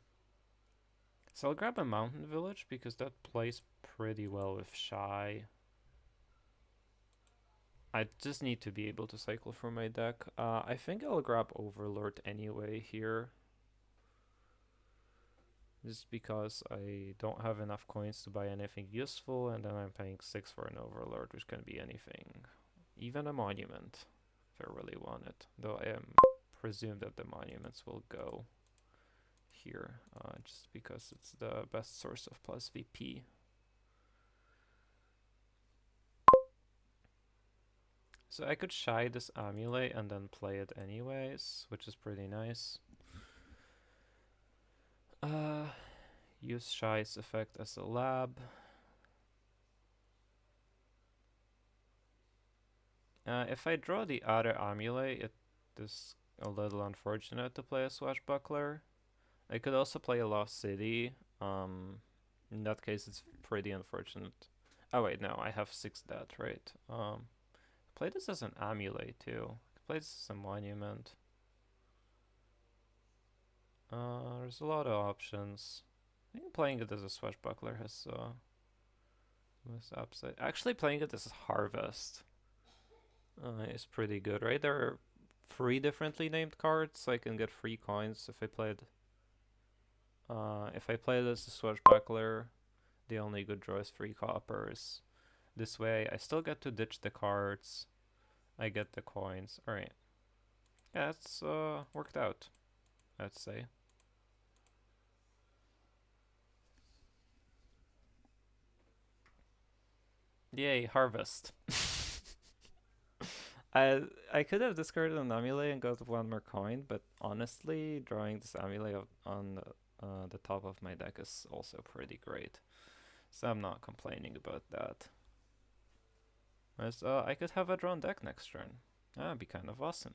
So I'll grab a mountain village because that plays pretty well with Shy. I just need to be able to cycle through my deck. I think I'll grab Overlord anyway here. Just because I don't have enough coins to buy anything useful, and then I'm paying 6 for an Overlord, which can be anything. Even a monument, if I really want it. Though I am presume that the monuments will go here, just because it's the best source of plus VP. So I could shy this amulet and then play it anyways, which is pretty nice. Use Shy's effect as a lab. If I draw the other amulet, it is a little unfortunate to play a Swashbuckler. I could also play a Lost City. In that case, it's pretty unfortunate. Oh wait, no, I have 6 dead, right? Play this as an amulet too. Play this as a monument. There's a lot of options. I think playing it as a Swashbuckler has this upside. Actually, playing it as Harvest is pretty good, right? There are 3 differently named cards, so I can get 3 coins if I played. If I play this as Swashbuckler, the only good draw is 3 coppers. This way, I still get to ditch the cards. I get the coins. Alright. Yeah, it's worked out, let's say. Yay, Harvest. I could have discarded an amulet and got 1 more coin, but honestly, drawing this amulet on the top of my deck is also pretty great. So I'm not complaining about that. As, I could have a drawn deck next turn. That'd be kind of awesome.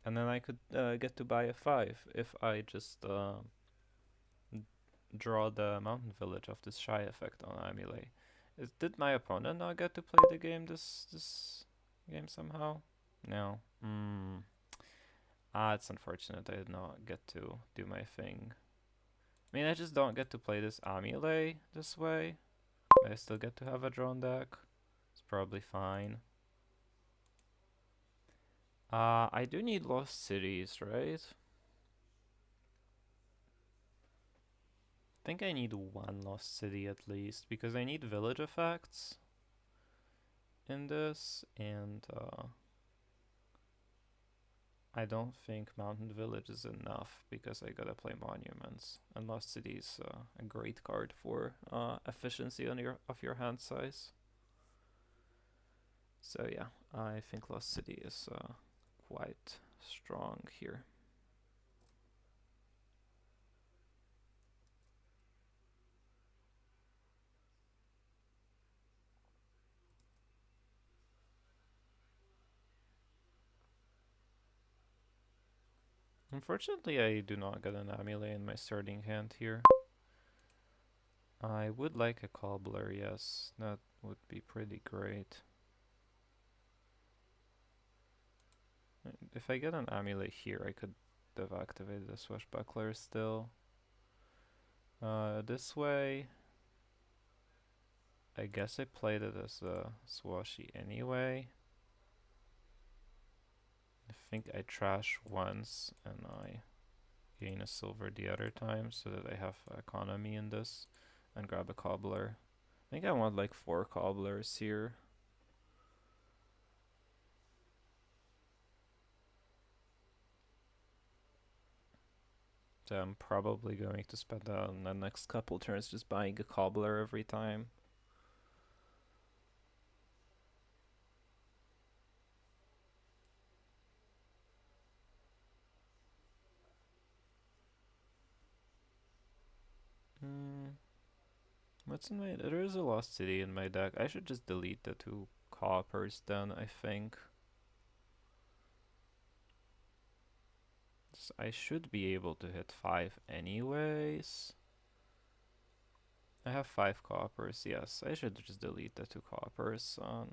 And then I could get to buy a 5 if I just draw the mountain village of this Shy effect on amulet. Did my opponent not get to play the game this game somehow? No. It's unfortunate I did not get to do my thing. I mean, I just don't get to play this amulet this way. I still get to have a drawn deck. It's probably fine. I do need Lost Cities, right? I think I need 1 Lost City at least, because I need village effects in this, and I don't think Mountain Village is enough because I gotta play Monuments. And Lost City is a great card for efficiency on your hand size. So yeah, I think Lost City is quite strong here. Unfortunately, I do not get an amulet in my starting hand here. I would like a cobbler, yes, that would be pretty great. If I get an amulet here, I could have activated the Swashbuckler still. This way, I guess I played it as a Swashy anyway. I think I trash once and I gain a silver the other time so that I have economy in this and grab a cobbler. I think I want like 4 cobblers here. So I'm probably going to spend the next couple turns just buying a cobbler every time. What's in my... There is a Lost City in my deck. I should just delete the 2 coppers then, I think. So I should be able to hit 5 anyways. I have 5 coppers, yes. I should just delete the 2 coppers and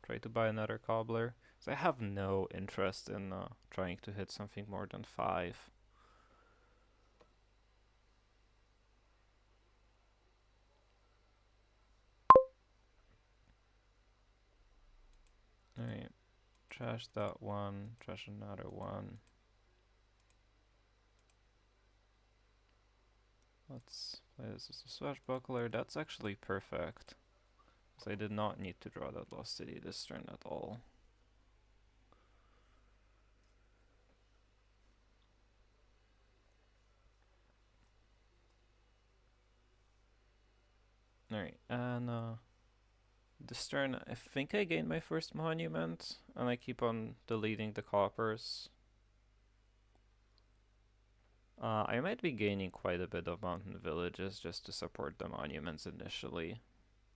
try to buy another cobbler. So I have no interest in trying to hit something more than 5. Alright, trash that one, trash another one. Let's play this as a swashbuckler. That's actually perfect. So I did not need to draw that Lost City this turn at all. Alright, and this turn I think I gained my first monument, and I keep on deleting the coppers. I might be gaining quite a bit of mountain villages just to support the monuments initially,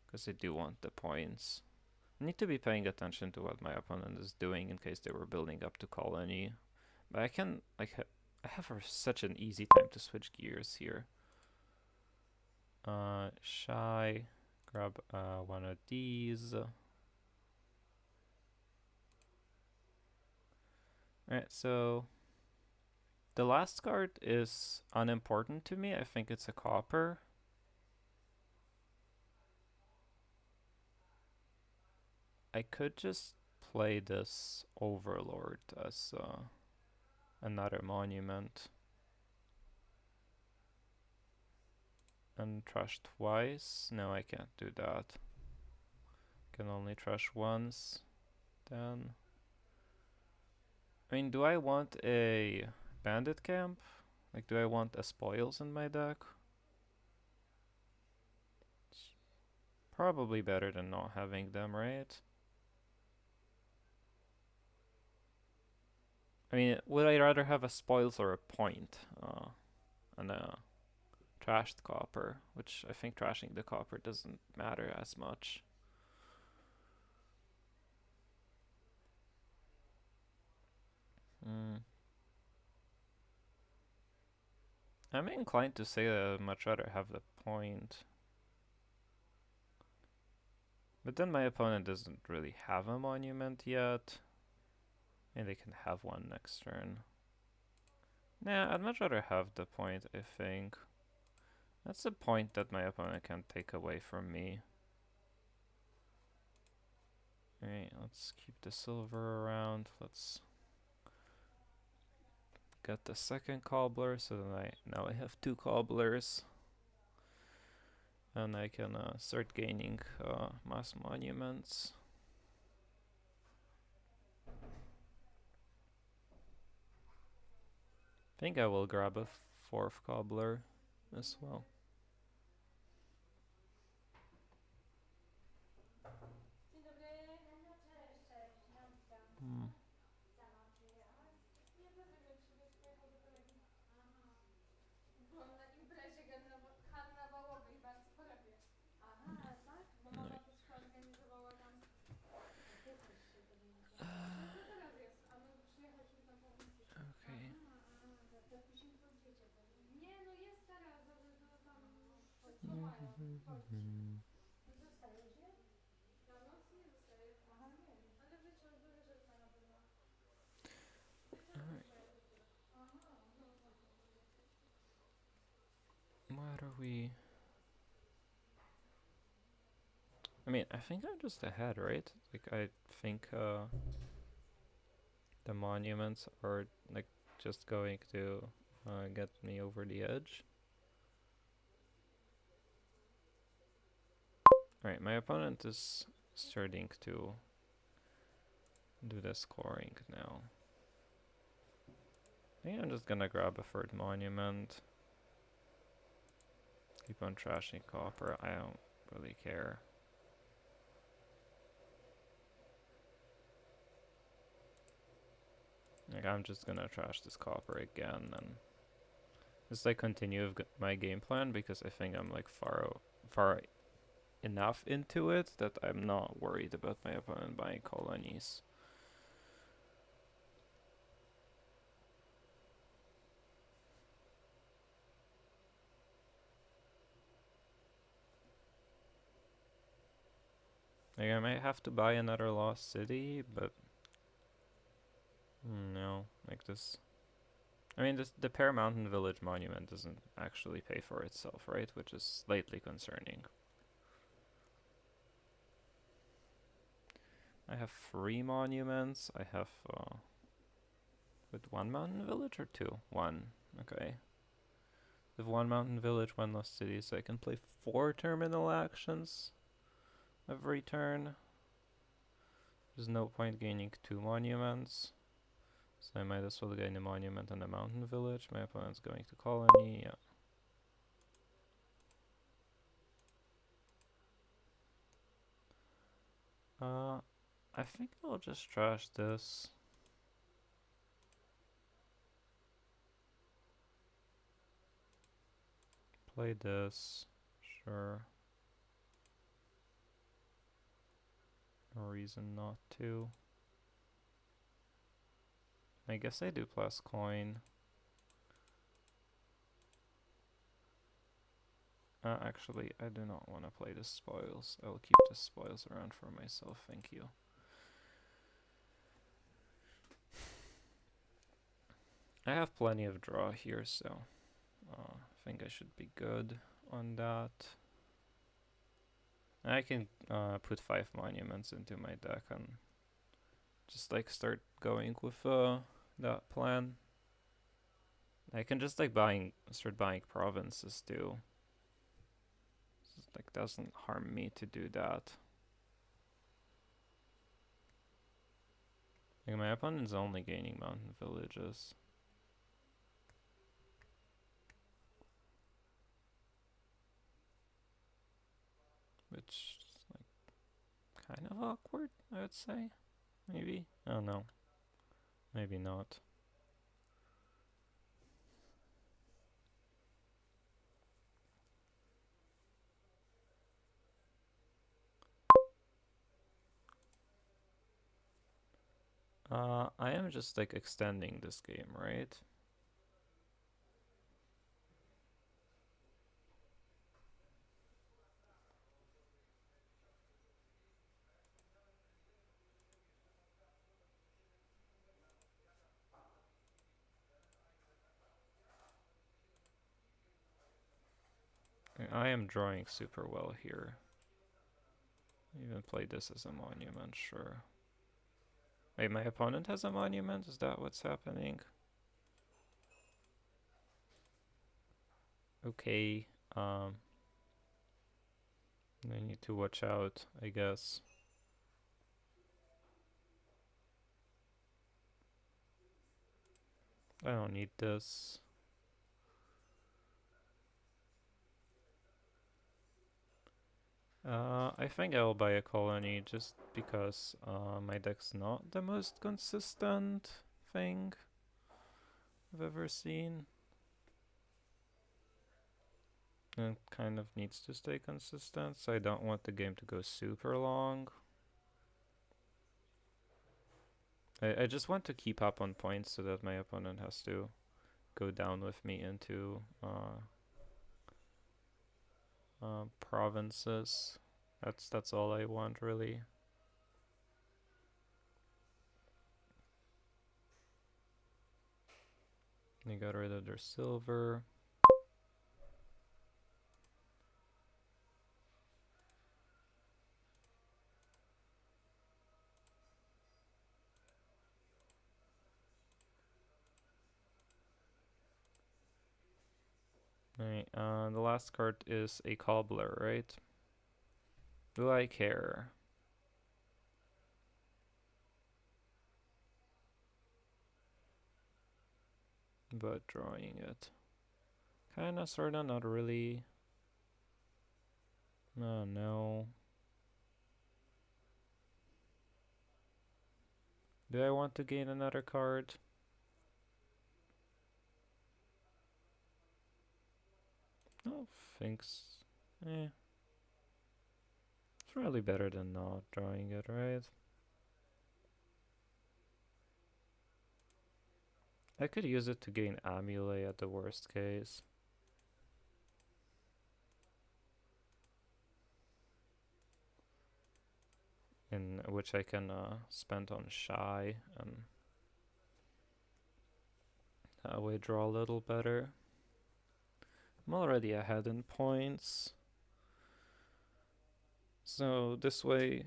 because I do want the points. I need to be paying attention to what my opponent is doing in case they were building up to colony. But I can, like, I have such an easy time to switch gears here. Shy, grab one of these. Alright, so the last card is unimportant to me. I think it's a copper. I could just play this Overlord as another monument. And trash twice? No, I can't do that. Can only trash once. Then... I mean, do I want a bandit camp? Like, do I want a spoils in my deck? It's probably better than not having them, right? I mean, would I rather have a spoils or a point? And a trashed copper, which I think trashing the copper doesn't matter as much. I'm inclined to say that I'd much rather have the point. But then my opponent doesn't really have a monument yet. And they can have one next turn. Nah, I'd much rather have the point, I think. That's a point that my opponent can take away from me. Alright, let's keep the silver around. Let's get the second cobbler, so then now I have 2 cobblers. And I can start gaining mass monuments. I think I will grab a 4th cobbler as well. What are we? I mean, I think I'm just ahead, right? Like, I think the monuments are like just going to get me over the edge. Alright, my opponent is starting to do the scoring now. I think I'm just gonna grab a 3rd monument. Keep on trashing copper. I don't really care. Like, I'm just gonna trash this copper again and just like continue my game plan, because I think I'm like far enough into it that I'm not worried about my opponent buying colonies. Like, I might have to buy another lost city, but no, like this. I mean, the Pear Mountain Village monument doesn't actually pay for itself, right? Which is slightly concerning. I have 3 monuments. I have, with 1 mountain village or 2? 1. Okay. With 1 mountain village, 1 lost city, so I can play 4 terminal actions every turn. There's no point gaining 2 monuments. So I might as well gain a monument and a mountain village. My opponent's going to colony, yeah. I think I'll just trash this. Play this, sure. No reason not to. I guess I do plus coin. Actually, I do not want to play the spoils. I will keep the spoils around for myself, thank you. I have plenty of draw here, so I think I should be good on that. I can put 5 monuments into my deck and just like start going with that plan. I can just like start buying provinces too. Like doesn't harm me to do that. Like my opponent's only gaining mountain villages. Which is like kind of awkward, I would say. Maybe? Oh no. Maybe not. I am just like extending this game, right? I am drawing super well here. Even play this as a monument, sure. Wait, my opponent has a monument? Is that what's happening? Okay, I need to watch out, I guess. I don't need this. I think I'll buy a colony just because my deck's not the most consistent thing I've ever seen. And it kind of needs to stay consistent, so I don't want the game to go super long. I just want to keep up on points so that my opponent has to go down with me into provinces. That's all I want, really. They got rid of their silver. Right, the last card is a cobbler, right? Do I care? But drawing it. Kinda, sorta, not really. Oh no. Do I want to gain another card? Oh, thanks. Eh. It's really better than not drawing it, right? I could use it to gain Amulet at the worst case. in which I can spend on shy and that way draw a little better. I'm already ahead in points. So this way,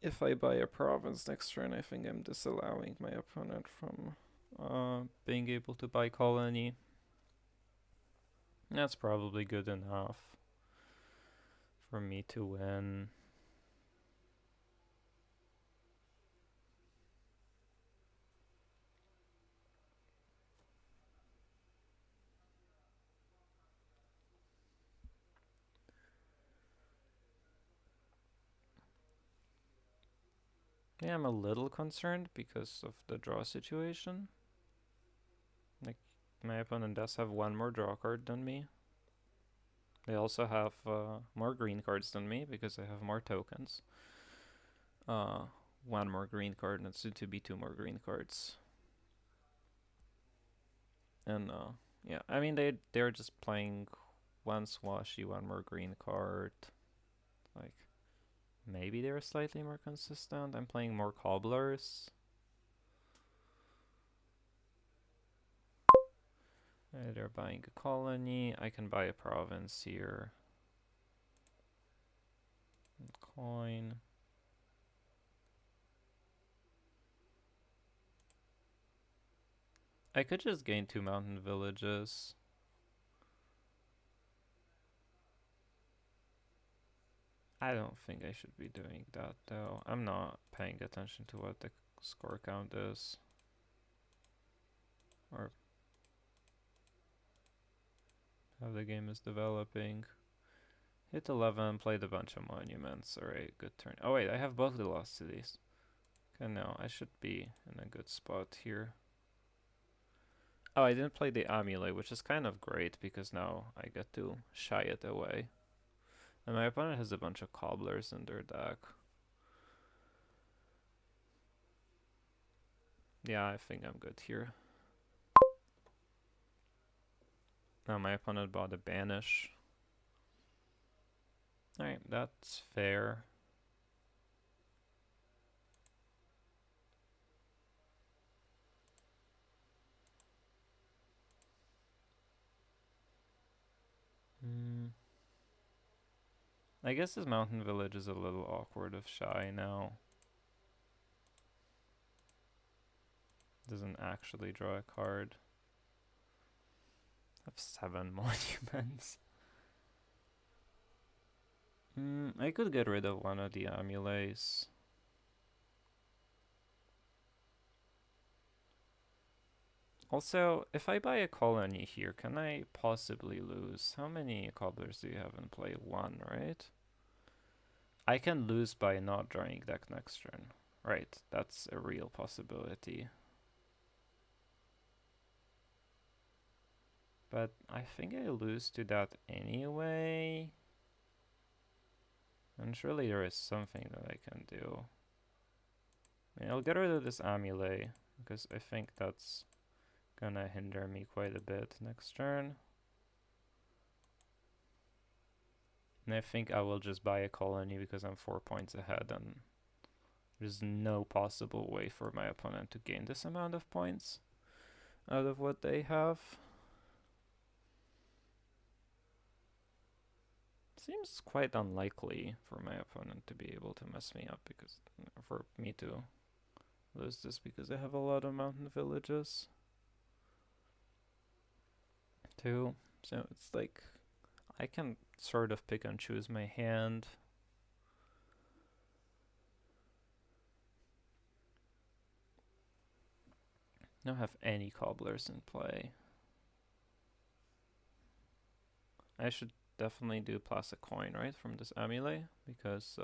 if I buy a province next turn, I think I'm disallowing my opponent from being able to buy colony. That's probably good enough for me to win. Yeah, I'm a little concerned because of the draw situation. Like, my opponent does have one more draw card than me. They also have more green cards than me because I have more tokens. One more green card and soon to be two more green cards. And yeah, I mean they're just playing one swashy, one more green card. Like maybe they're slightly more consistent. I'm playing more cobblers. They're buying a colony. I can buy a province here. Coin. I could just gain 2 mountain villages. I don't think I should be doing that though. I'm not paying attention to what the score count is. Or how the game is developing. Hit 11, played a bunch of monuments. Alright, good turn. Oh wait, I have both the lost cities. Okay, no, I should be in a good spot here. Oh, I didn't play the amulet, which is kind of great because now I get to shy it away. And my opponent has a bunch of cobblers in their deck. Yeah, I think I'm good here. Now my opponent bought a banish. Alright, that's fair. I guess this mountain village is a little awkward of shy now. Doesn't actually draw a card. I have 7 monuments. I could get rid of one of the amulets. Also, if I buy a colony here, can I possibly lose? How many cobblers do you have in play? 1, right? I can lose by not drawing deck next turn. Right, that's a real possibility. But I think I lose to that anyway. And surely there is something that I can do. I mean, I'll get rid of this amulet, because I think that's gonna hinder me quite a bit next turn. And I think I will just buy a colony because I'm 4 points ahead and there's no possible way for my opponent to gain this amount of points out of what they have. Seems quite unlikely for my opponent to be able to mess me up because for me to lose this because I have a lot of mountain villages too. So it's like I can sort of pick and choose my hand. I don't have any cobblers in play. I should definitely do plus a coin, right, from this amulet, because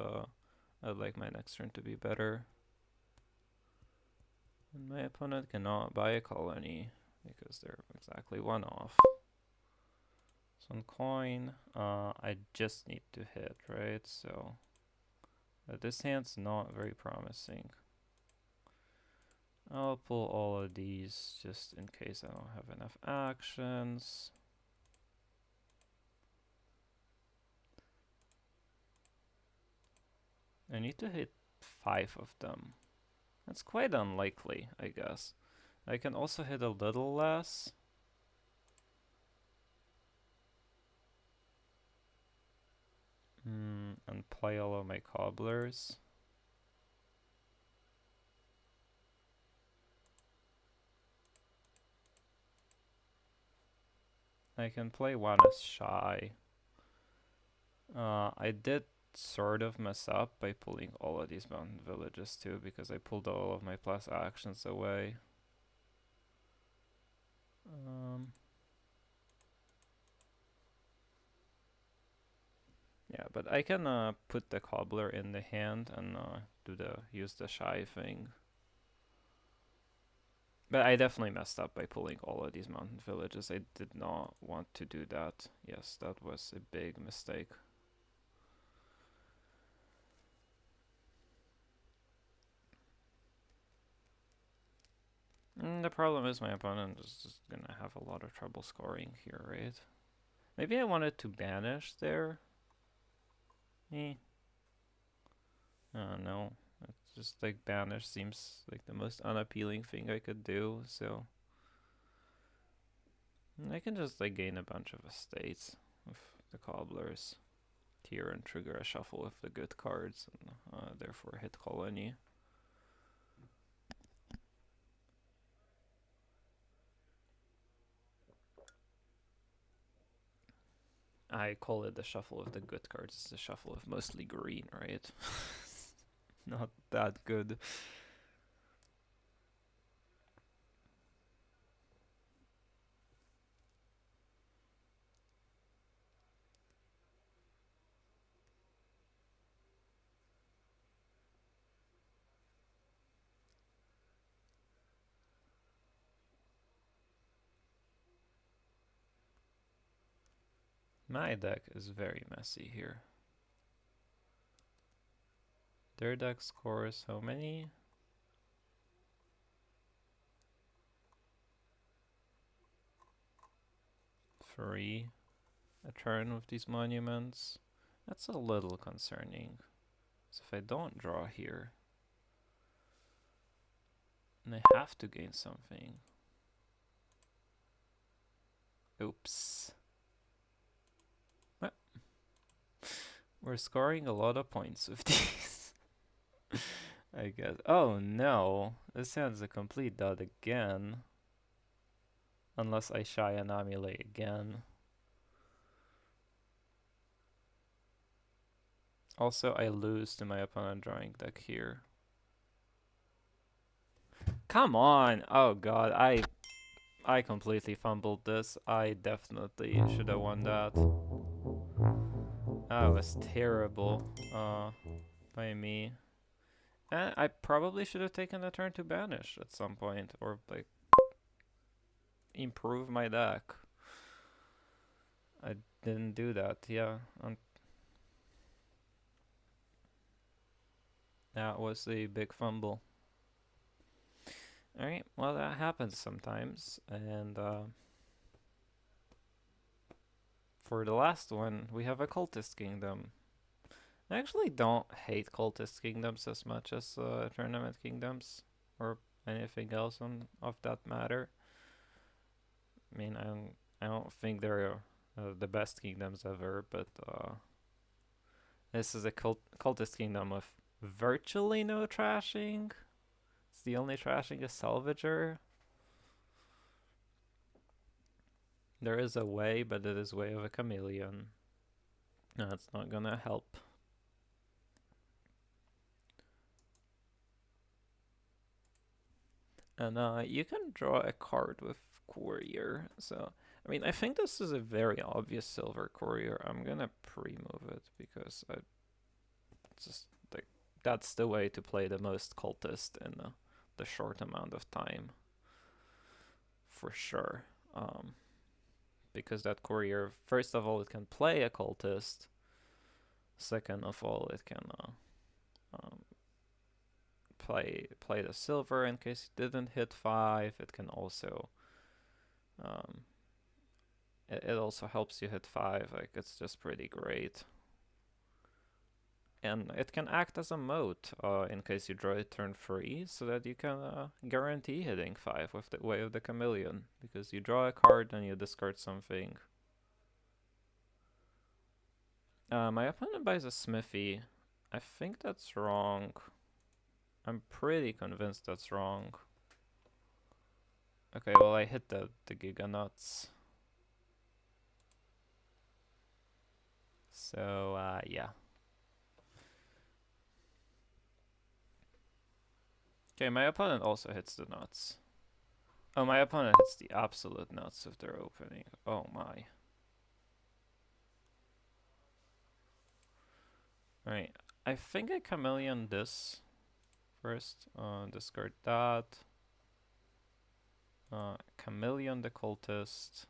I'd like my next turn to be better. And my opponent cannot buy a colony, because they're exactly 1 off. So on coin, I just need to hit, right, so this hand's not very promising. I'll pull all of these just in case I don't have enough actions. I need to hit 5 of them. That's quite unlikely, I guess. I can also hit a little less. And play all of my cobblers. I can play one as shy. I did sort of mess up by pulling all of these mountain villages too, because I pulled all of my plus actions away. Yeah, but I can put the cobbler in the hand and use the shy thing. But I definitely messed up by pulling all of these mountain villages. I did not want to do that. Yes, that was a big mistake. The problem is my opponent is just gonna have a lot of trouble scoring here, right? Maybe I wanted to banish there. Oh no. It's just like banish seems like the most unappealing thing I could do, so I can just like gain a bunch of estates with the cobblers here and trigger a shuffle with the good cards and therefore hit colony. I call it the shuffle of the good cards. It's the shuffle of mostly green, right? Not that good. My deck is very messy here. Their deck scores how many? 3 a turn with these monuments. That's a little concerning. So if I don't draw here, and I have to gain something. Oops. We're scoring a lot of points with these. I guess. Oh no, this hand's a complete dud again. Unless I shy and emulate again. Also, I lose to my opponent drawing deck here. Come on! Oh god, I completely fumbled this. I definitely should have won that. That was terrible by me. And I probably should have taken a turn to banish at some point, or like improve my deck. I didn't do that, yeah. That was a big fumble. Alright, well that happens sometimes, and for the last one, we have a Cultist Kingdom. I actually don't hate Cultist Kingdoms as much as Tournament Kingdoms, or anything else of that matter. I mean, I don't think they're the best kingdoms ever, but this is a Cultist Kingdom with virtually no trashing. It's the only trashing is Salvager. There is a way, but it is way of a chameleon. That's not gonna help. And you can draw a card with Courier. So, I mean, I think this is a very obvious silver Courier. I'm gonna pre-move it because I just like that's the way to play the most cultist in the short amount of time. For sure. Because that Courier, first of all, it can play a cultist. Second of all, it can play the silver in case it didn't hit 5. It can also it also helps you hit 5. Like, it's just pretty great. And it can act as a moat in case you draw it turn 3, so that you can guarantee hitting 5 with the Way of the Chameleon. Because you draw a card and you discard something. My opponent buys a Smithy. I think that's wrong. I'm pretty convinced that's wrong. Okay, well I hit the Giga Nuts. So, yeah. Okay, my opponent also hits the nuts. Oh, my opponent hits the absolute nuts if they're opening. Oh my. Alright, I think I Chameleon this first. Discard that. Chameleon the Cultist.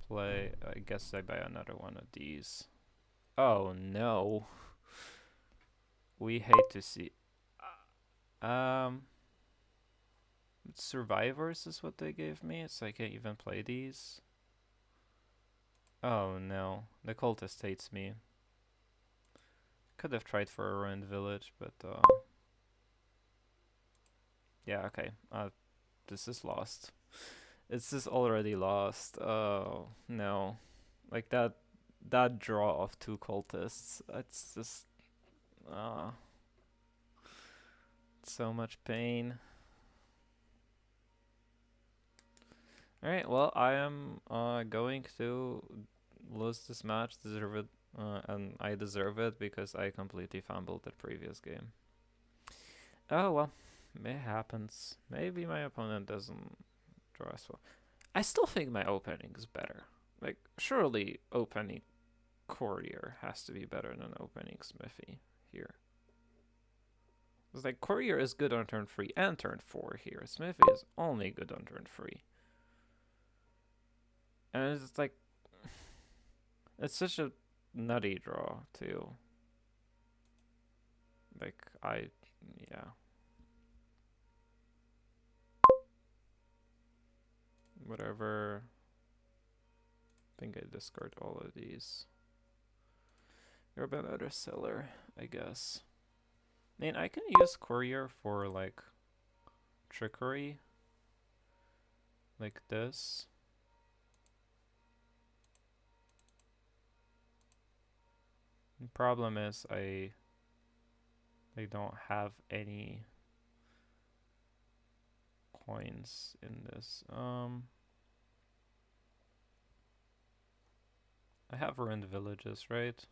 Play, I guess I buy another one of these. Oh no. We hate to see. Survivors is what they gave me, so I can't even play these. Oh no, the Cultist hates me. Could have tried for a ruined village, but yeah, okay. This is lost. This is already lost. Oh no, like that draw of 2 cultists. It's just so much pain. All right, well I am going to lose this match. Deserve it, and I deserve it because I completely fumbled the previous game. Oh well, it happens. Maybe my opponent doesn't draw as well. I still think my opening is better. Like, surely opening Courier has to be better than opening Smithy here. It's like Courier is good on turn 3 and turn 4 here. Smithy is only good on turn 3. And it's like, it's such a nutty draw too. Like, yeah. Whatever. I think I discard all of these. You're a better seller, I guess. I mean, I can use Courier for, like, trickery. Like this. The problem is I don't have any coins in this. I have ruined villages, right?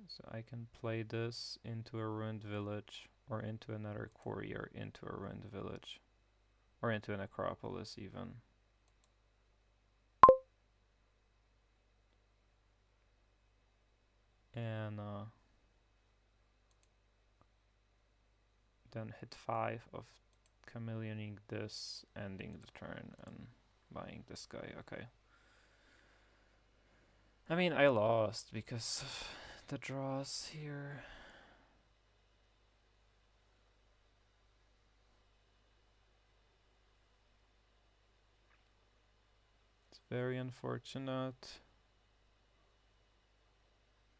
So I can play this into a ruined village, or into another courier into a ruined village, or into an acropolis even. And then hit 5 of chameleoning this, ending the turn, and buying this guy. Okay. I mean, I lost because of the draws here. It's very unfortunate.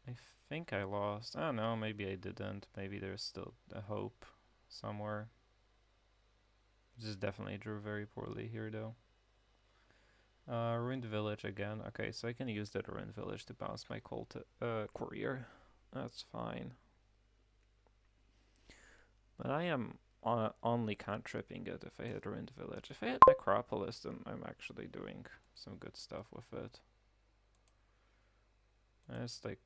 I think I lost. I don't know, maybe I didn't. Maybe there's still a hope somewhere. Just definitely drew very poorly here though. Ruined village again. Okay, so I can use that ruined village to bounce my courier. That's fine. But I am only cantripping it if I hit ruined village. If I hit necropolis, then I'm actually doing some good stuff with it. And it's like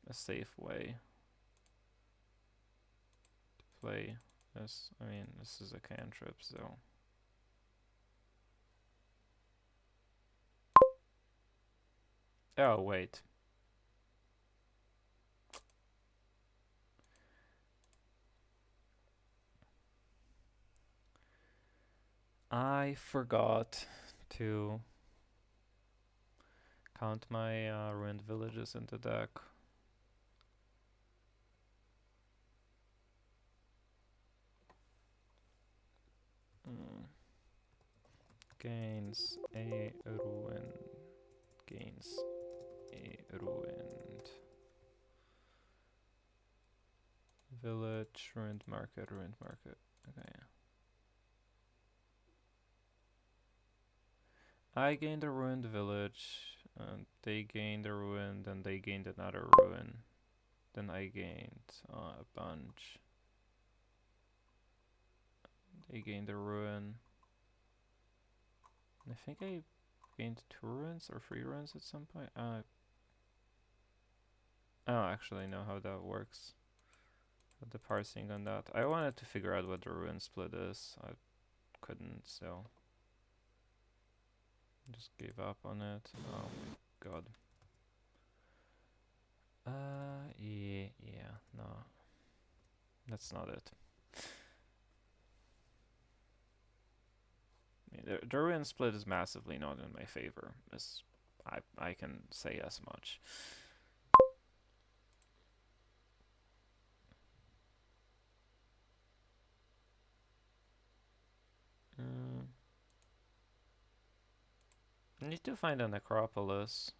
a safe way to play this. I mean, this is a cantrip, so. Oh, wait. I forgot to count my ruined villages in the deck. Gains a ruin. Gains ruined village, ruined market, ruined market. Okay. I gained a ruined village, and they gained a ruin, then they gained another ruin. Then I gained a bunch. They gained a ruin. And I think I gained 2 ruins or 3 ruins at some point. I don't actually know how that works. The parsing on that. I wanted to figure out what the ruin split is. I couldn't, so just gave up on it. Oh my god. Yeah, no. That's not it. I mean, the ruin split is massively not in my favor, as I can say as much. I need to find a necropolis.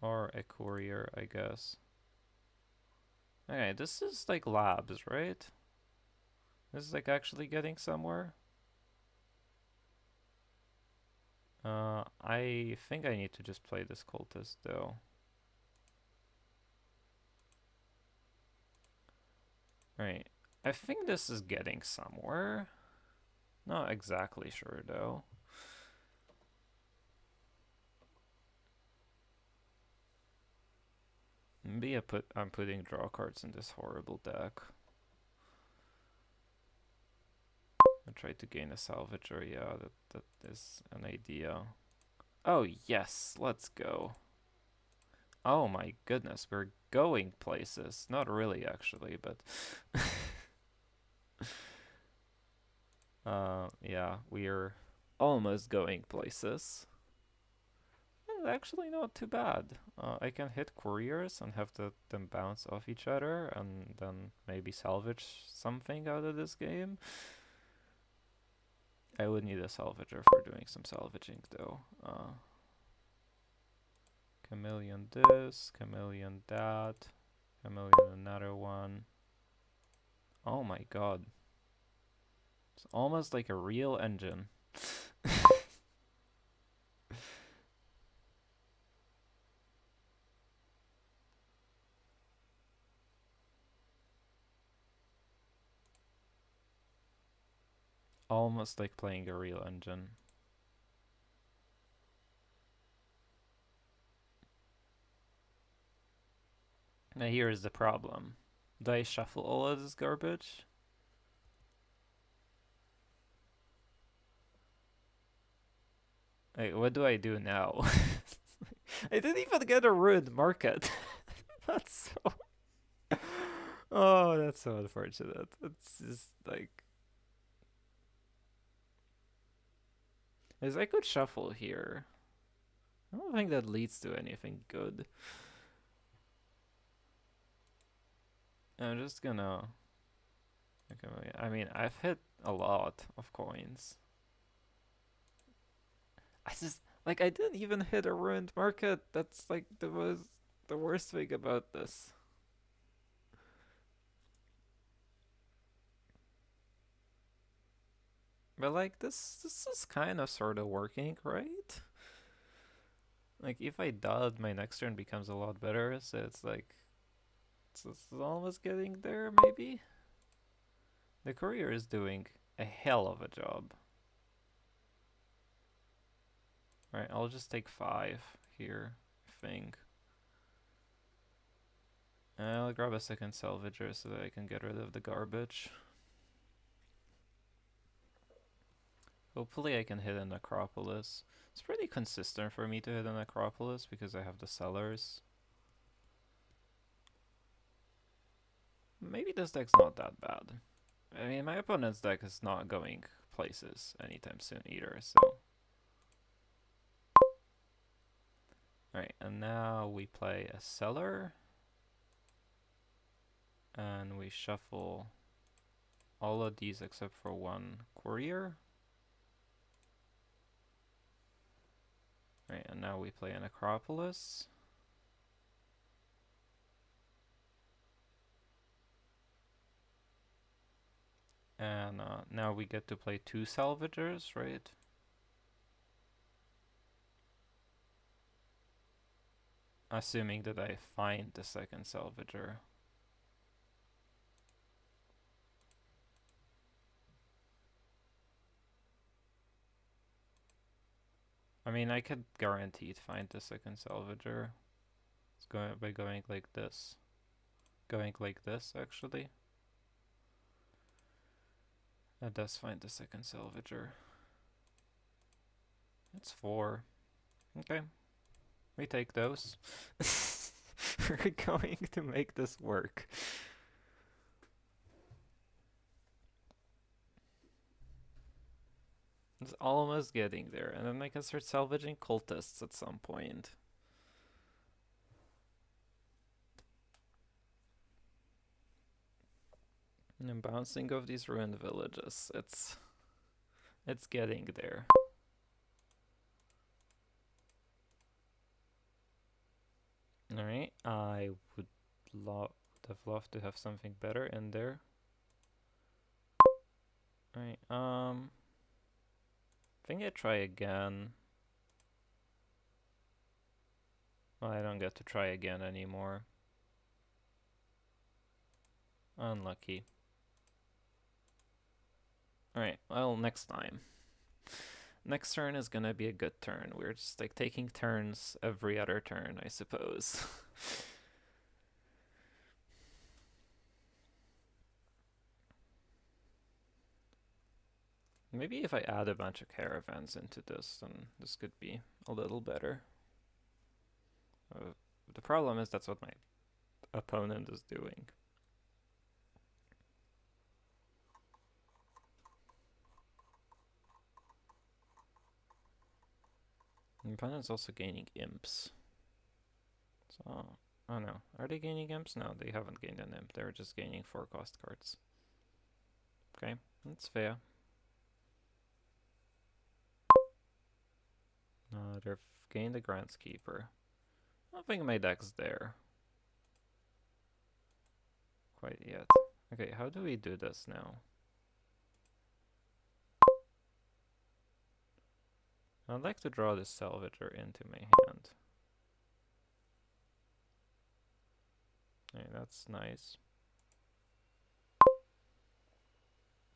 Or a courier, I guess. Okay, this is like labs, right? This is like actually getting somewhere. I think I need to just play this cultist though. Right. I think this is getting somewhere. Not exactly sure though. Maybe I'm putting draw cards in this horrible deck. I tried to gain a salvager, yeah, that is an idea. Oh yes, let's go. Oh my goodness, we're going places. Not really actually, but yeah, we're almost going places. It's actually not too bad. I can hit couriers and have them bounce off each other and then maybe salvage something out of this game. I would need a salvager for doing some salvaging though. Chameleon this, chameleon that, chameleon another one. Oh my god. It's almost like a real engine. Almost like playing a real engine. Now here is the problem. Do I shuffle all of this garbage? Like, what do I do now? I didn't even get a ruined market. That's so... Oh, that's so unfortunate. It's just like... As I could shuffle here. I don't think that leads to anything good. I'm just gonna... Okay, I mean, I've hit a lot of coins. I just... Like, I didn't even hit a ruined market. That's like the worst thing about this. But like this is kind of sort of working, right? Like if I dud, my next turn becomes a lot better, so it's like it's almost getting there maybe. The courier is doing a hell of a job. Alright, I'll just take 5 here, I think. And I'll grab a second salvager so that I can get rid of the garbage. Hopefully I can hit a necropolis. It's pretty consistent for me to hit a necropolis because I have the cellars. Maybe this deck's not that bad. I mean, my opponent's deck is not going places anytime soon either, so... Alright, and now we play a cellar. And we shuffle all of these except for one courier. Right, and now we play an Acropolis. And now we get to play 2 Salvagers, right? Assuming that I find the second Salvager. I mean, I could guaranteed find the second Salvager. It's going by going like this. Going like this, actually. That does find the second Salvager. It's 4. Okay. We take those. We're going to make this work. It's almost getting there, and then I can start salvaging cultists at some point. And I'm bouncing off these ruined villages. It's getting there. Alright, I would have loved to have something better in there. Alright, I think I try again. Well, I don't get to try again anymore. Unlucky. Alright, well, next time. Next turn is gonna be a good turn. We're just like taking turns every other turn, I suppose. Maybe if I add a bunch of caravans into this, then this could be a little better. The problem is that's what my opponent is doing. My opponent's also gaining imps. So, oh no. Are they gaining imps? No, they haven't gained an imp. They're just gaining 4 cost cards. Okay, that's fair. They've gained a Groundskeeper. I don't think my deck's there quite yet. Okay, how do we do this now? I'd like to draw this Salvager into my hand. Okay, that's nice.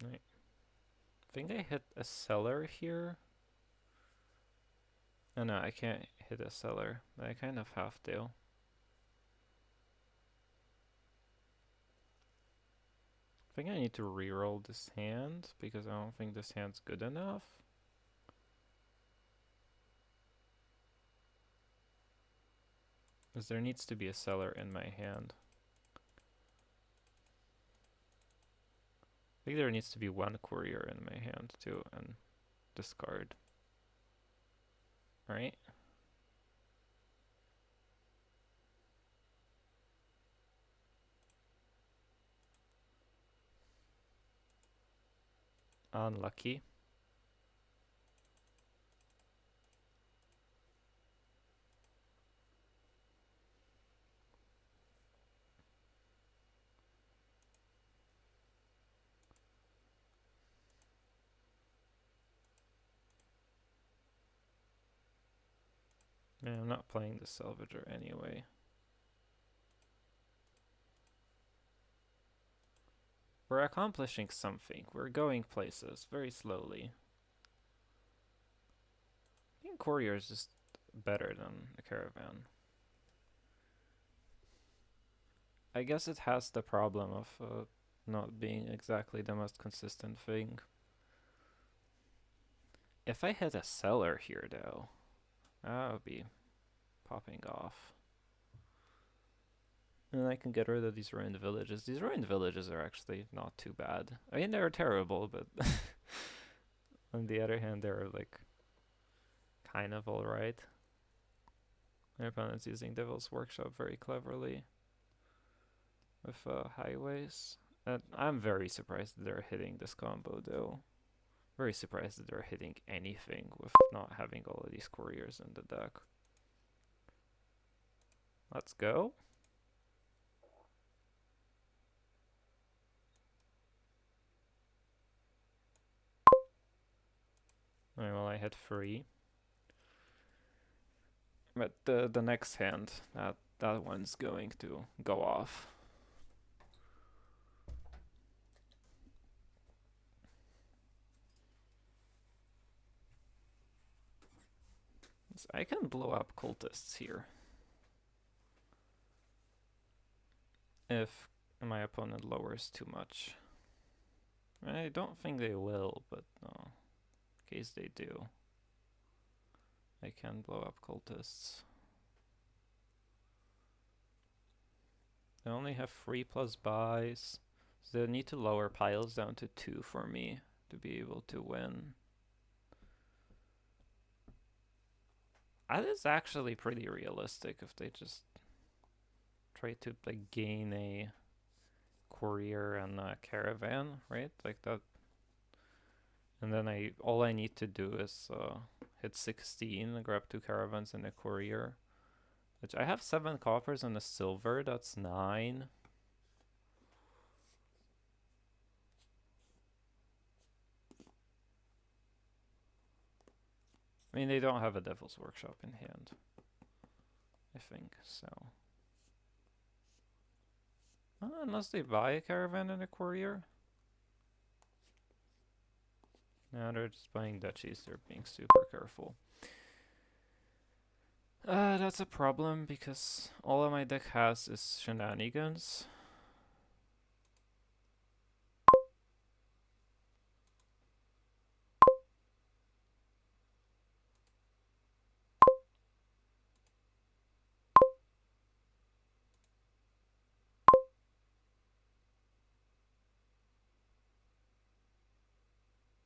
Right. I think I hit a cellar here. Oh no, I can't hit a cellar, but I kind of have to. I think I need to reroll this hand, because I don't think this hand's good enough. Because there needs to be a cellar in my hand. I think there needs to be 1 courier in my hand too, and discard. Right? Unlucky. Yeah, I'm not playing the Salvager anyway. We're accomplishing something. We're going places very slowly. I think courier is just better than a caravan. I guess it has the problem of not being exactly the most consistent thing. If I hit a cellar here though, that would be popping off. And I can get rid of these ruined villages. These ruined villages are actually not too bad. I mean, they're terrible, but on the other hand, they're like kind of alright. My opponent's using Devil's Workshop very cleverly with highways. I'm very surprised they're hitting this combo though. Very surprised that they're hitting anything with not having all of these couriers in the deck. Let's go. Alright, well, I had 3. But the next hand, that one's going to go off. So I can blow up cultists here. If my opponent lowers too much. I don't think they will, but no. In case they do, I can blow up cultists. I only have 3+ buys, so they need to lower piles down to 2 for me to be able to win. That is actually pretty realistic if they just try to like gain a courier and a caravan, right? Like that. And then all I need to do is hit 16, grab 2 caravans and a courier. Which I have 7 coppers and a silver, that's 9. I mean, they don't have a Devil's Workshop in hand, I think, so. Unless they buy a caravan and a courier. No, they're just buying duchies, they're being super careful. That's a problem because all of my deck has is shenanigans.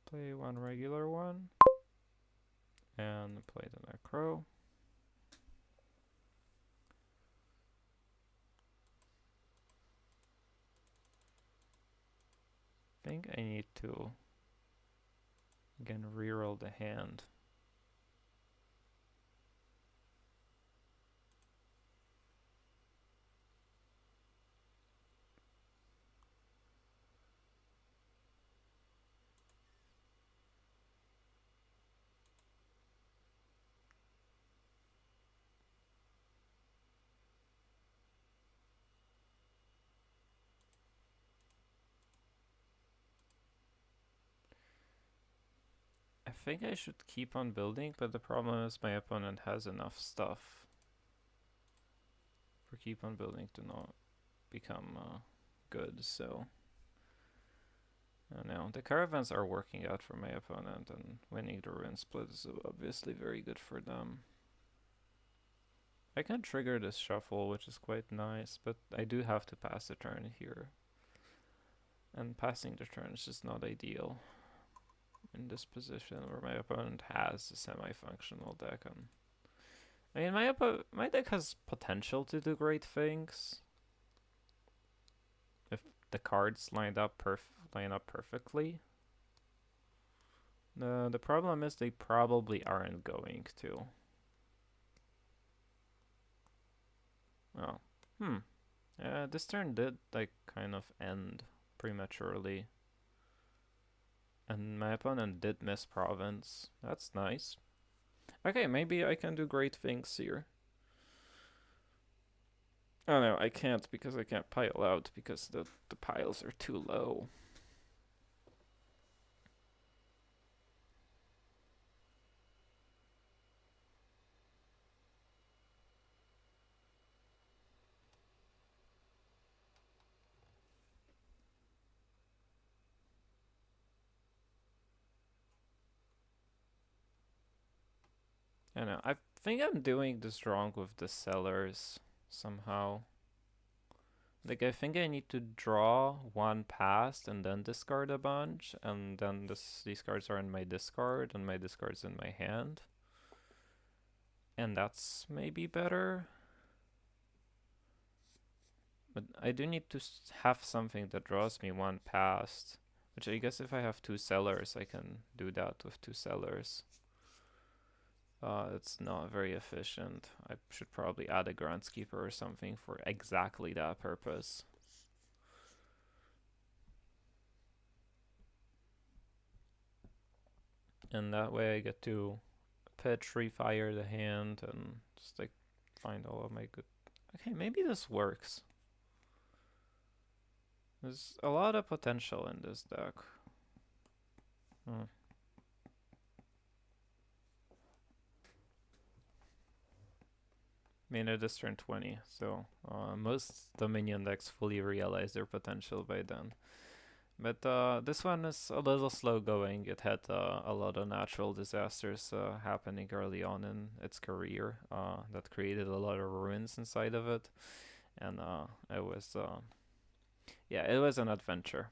Play 1 regular one. And play the Necro. I think I need to again reroll the hand. I think I should keep on building, but the problem is my opponent has enough stuff for keep on building to not become good, so. I don't know. The caravans are working out for my opponent, and winning the ruin split is obviously very good for them. I can trigger this shuffle, which is quite nice, but I do have to pass the turn here. And passing the turn is just not ideal in this position where my opponent has a semi-functional deck. I mean, my deck has potential to do great things if the cards line up perfectly. The problem is they probably aren't going to. Oh, this turn did like kind of end prematurely. And my opponent did miss province. That's nice. Okay, maybe I can do great things here. Oh no, I can't because I can't pile out because the piles are too low. I know. I think I'm doing this wrong with the sellers somehow. Like, I think I need to draw 1 past and then discard a bunch, and then these cards are in my discard, and my discard's in my hand. And that's maybe better. But I do need to have something that draws me 1 past Which I guess if I have two sellers, I can do that with two sellers. It's not very efficient. I should probably add a groundskeeper or something for exactly that purpose. And that way I get to pitch, refire the hand, and just like find all of my good... Okay, maybe this works. There's a lot of potential in this deck. I mean, it is turn 20, so most Dominion decks fully realize their potential by then. But this one is a little slow going. It had a lot of natural disasters happening early on in its career that created a lot of ruins inside of it. And it was, yeah, it was an adventure.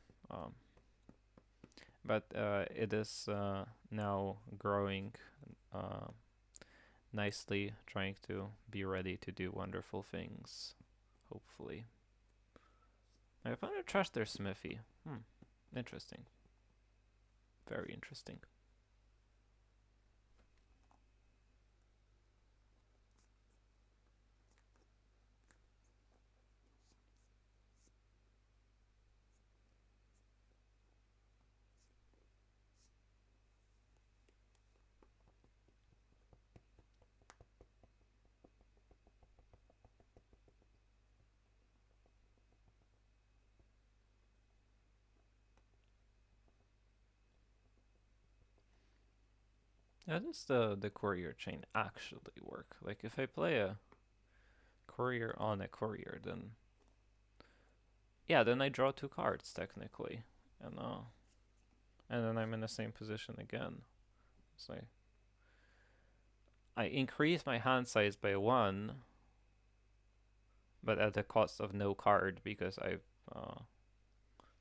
But it is now growing nicely, trying to be ready to do wonderful things, hopefully. My opponent trashed their Smithy. Interesting. Very interesting. How does the courier chain actually work? Like, if I play a courier on a courier, then yeah, then I draw two cards technically, and then I'm in the same position again. So I increase my hand size by one, but at the cost of no card because I,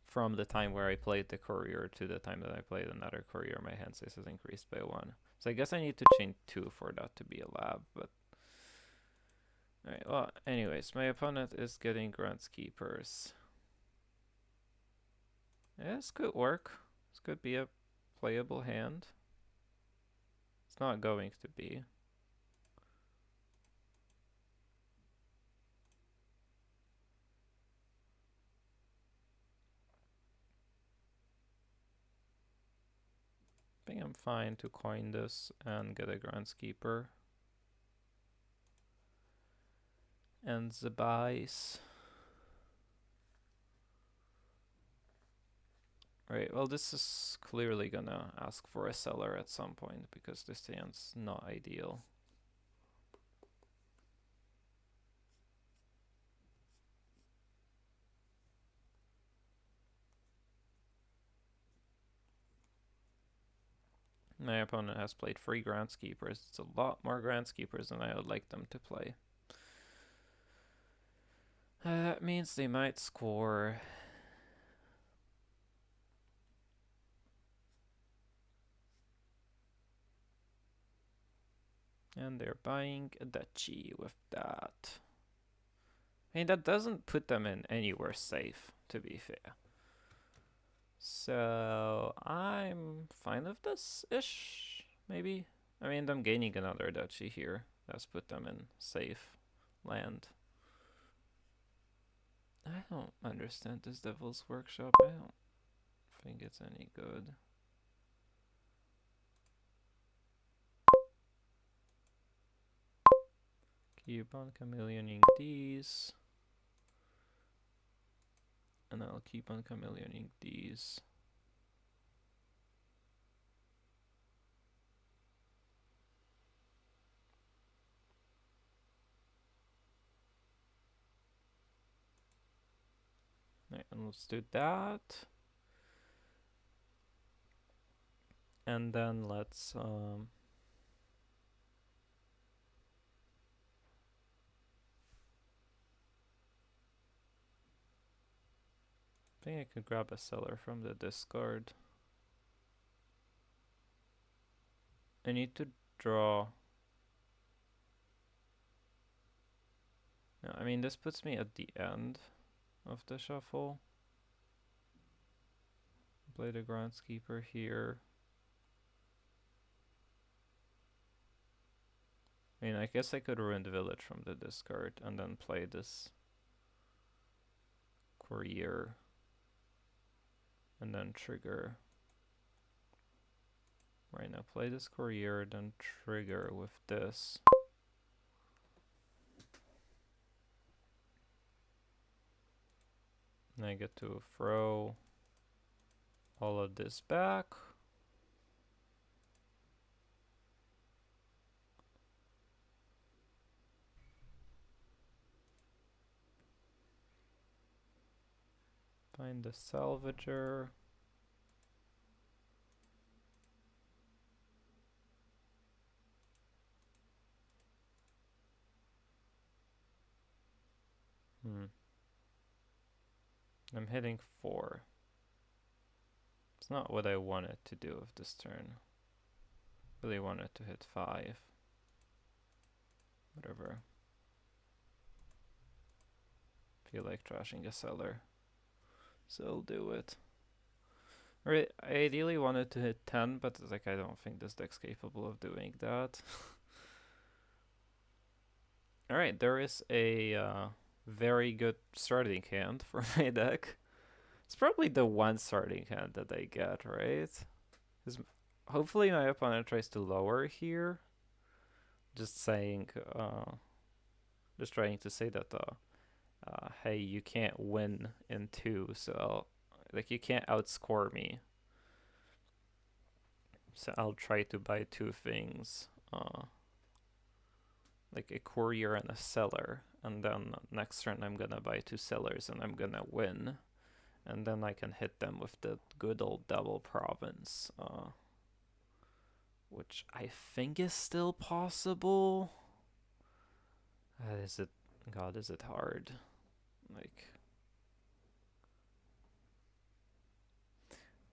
from the time where I played the courier to the time that I played another courier, my hand size has increased by one. So I guess I need to chain two for that to be a lab, but alright, well, anyways, my opponent is getting groundskeepers. Yeah, this could work. This could be a playable hand. It's not going to be. I think I'm fine to coin this and get a groundskeeper. And the buys. Right, well, this is clearly gonna ask for a seller at some point because this hand's not ideal. My opponent has played 3 groundskeepers. It's a lot more groundskeepers than I would like them to play. That means they might score. And they're buying a duchy with that. I mean, that doesn't put them in anywhere safe, to be fair. So, I'm fine with this-ish, maybe? I mean, I'm gaining another duchy here. That's put them in safe land. I don't understand this Devil's Workshop. I don't think it's any good. Keep on chameleoning these. And I'll keep on chameleoning these. Right, and let's do that. And then let's I think I could grab a seller from the discard. I need to draw. No, I mean, this puts me at the end of the shuffle. Play the groundskeeper here. I mean, I guess I could ruin the village from the discard and then play this courier and then trigger. Right, now play this courier, then trigger with this. And I get to throw all of this back. Find the salvager. I'm hitting 4. It's not what I wanted to do with this turn. Really wanted to hit 5. Whatever. Feel like trashing a cellar. So I'll do it. Right, I ideally wanted to hit 10, but like I don't think this deck's capable of doing that. Alright, there is a very good starting hand for my deck. It's probably the one starting hand that I get, right? Hopefully my opponent tries to lower here. Just saying, just trying to say that, hey, you can't win in 2, so like you can't outscore me. So I'll try to buy 2 things, like a courier and a cellar, and then next turn I'm gonna buy 2 cellars and I'm gonna win. And then I can hit them with the good old double province, which I think is still possible. Is it? God, is it hard? Like,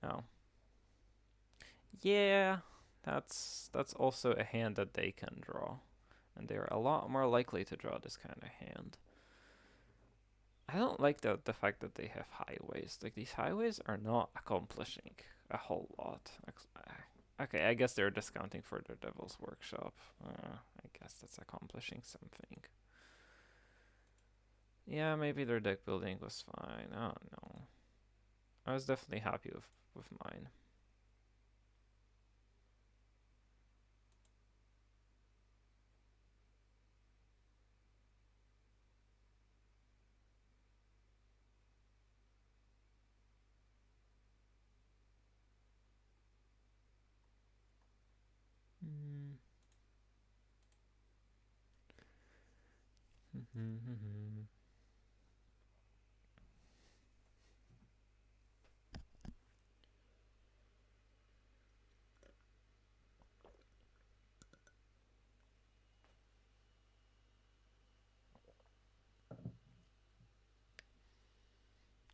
oh, yeah, that's also a hand that they can draw, and they're a lot more likely to draw this kind of hand. I don't like the fact that they have highways. Like, these highways are not accomplishing a whole lot. Okay, I guess they're discounting for their Devil's Workshop. I guess that's accomplishing something. Yeah, maybe their deck building was fine. I don't know. I was definitely happy with mine.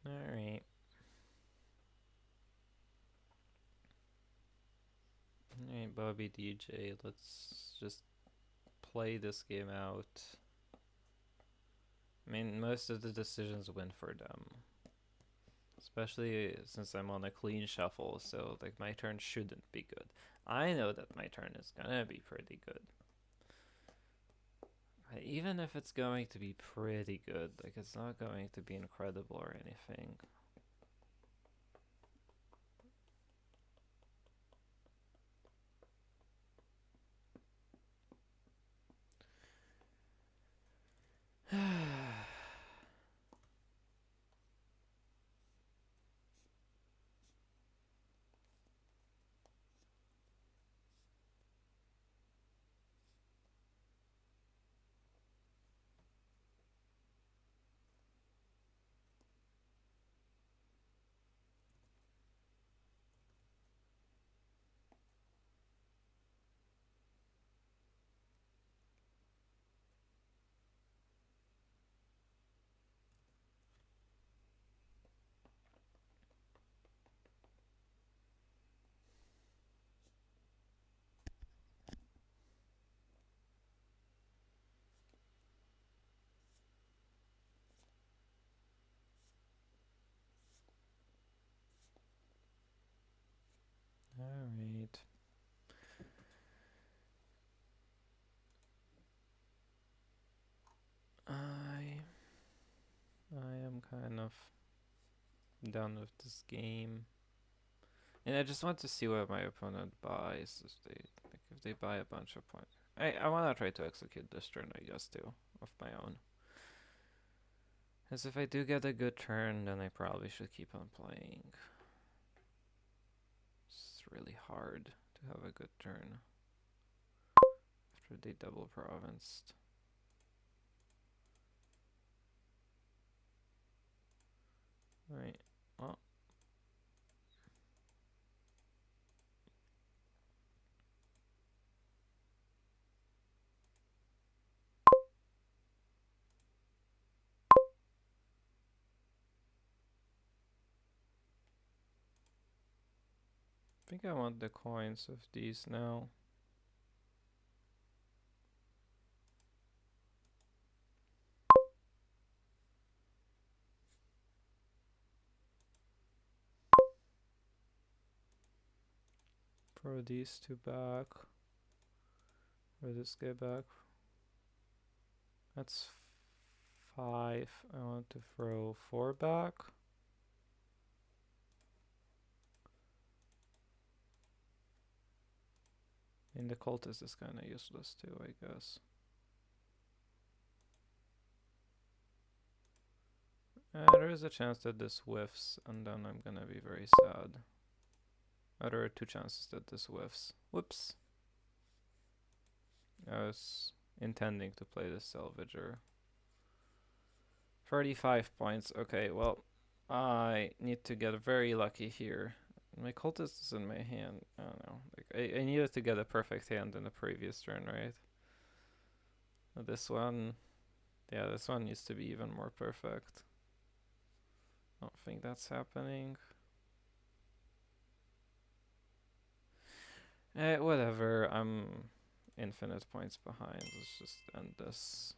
Alright. Alright, Bobby DJ, let's just play this game out. I mean, most of the decisions win for them. Especially since I'm on a clean shuffle, so like my turn shouldn't be good. I know that my turn is gonna be pretty good. Even if it's going to be pretty good, like it's not going to be incredible or anything. down with this game. And I just want to see what my opponent buys. If they buy a bunch of points. I want to try to execute this turn, I guess, too, of my own. Because if I do get a good turn, then I probably should keep on playing. It's really hard to have a good turn after they double provinced. Right. Well. I think I want the coins of these now. Throw these two back. Throw this guy back. That's 5. I want to throw 4 back. And the cultist is kind of useless too, I guess. There is a chance that this whiffs, and then I'm gonna be very sad. There are 2 chances that this whiffs. Whoops. I was intending to play the Salvager. 35 points. Okay, well, I need to get very lucky here. My cultist is in my hand. I don't know. Like I needed to get a perfect hand in the previous turn, right? This one, yeah, this one needs to be even more perfect. I don't think that's happening. Whatever. I'm infinite points behind. Let's just end this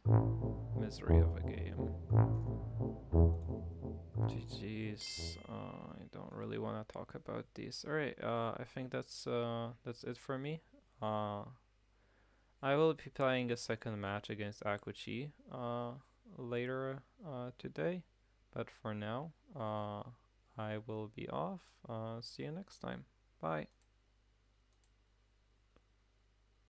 misery of a game. GG's. I don't really want to talk about these. Alright, I think that's it for me. I will be playing a second match against Akuchi later today. But for now, I will be off. See you next time. Bye.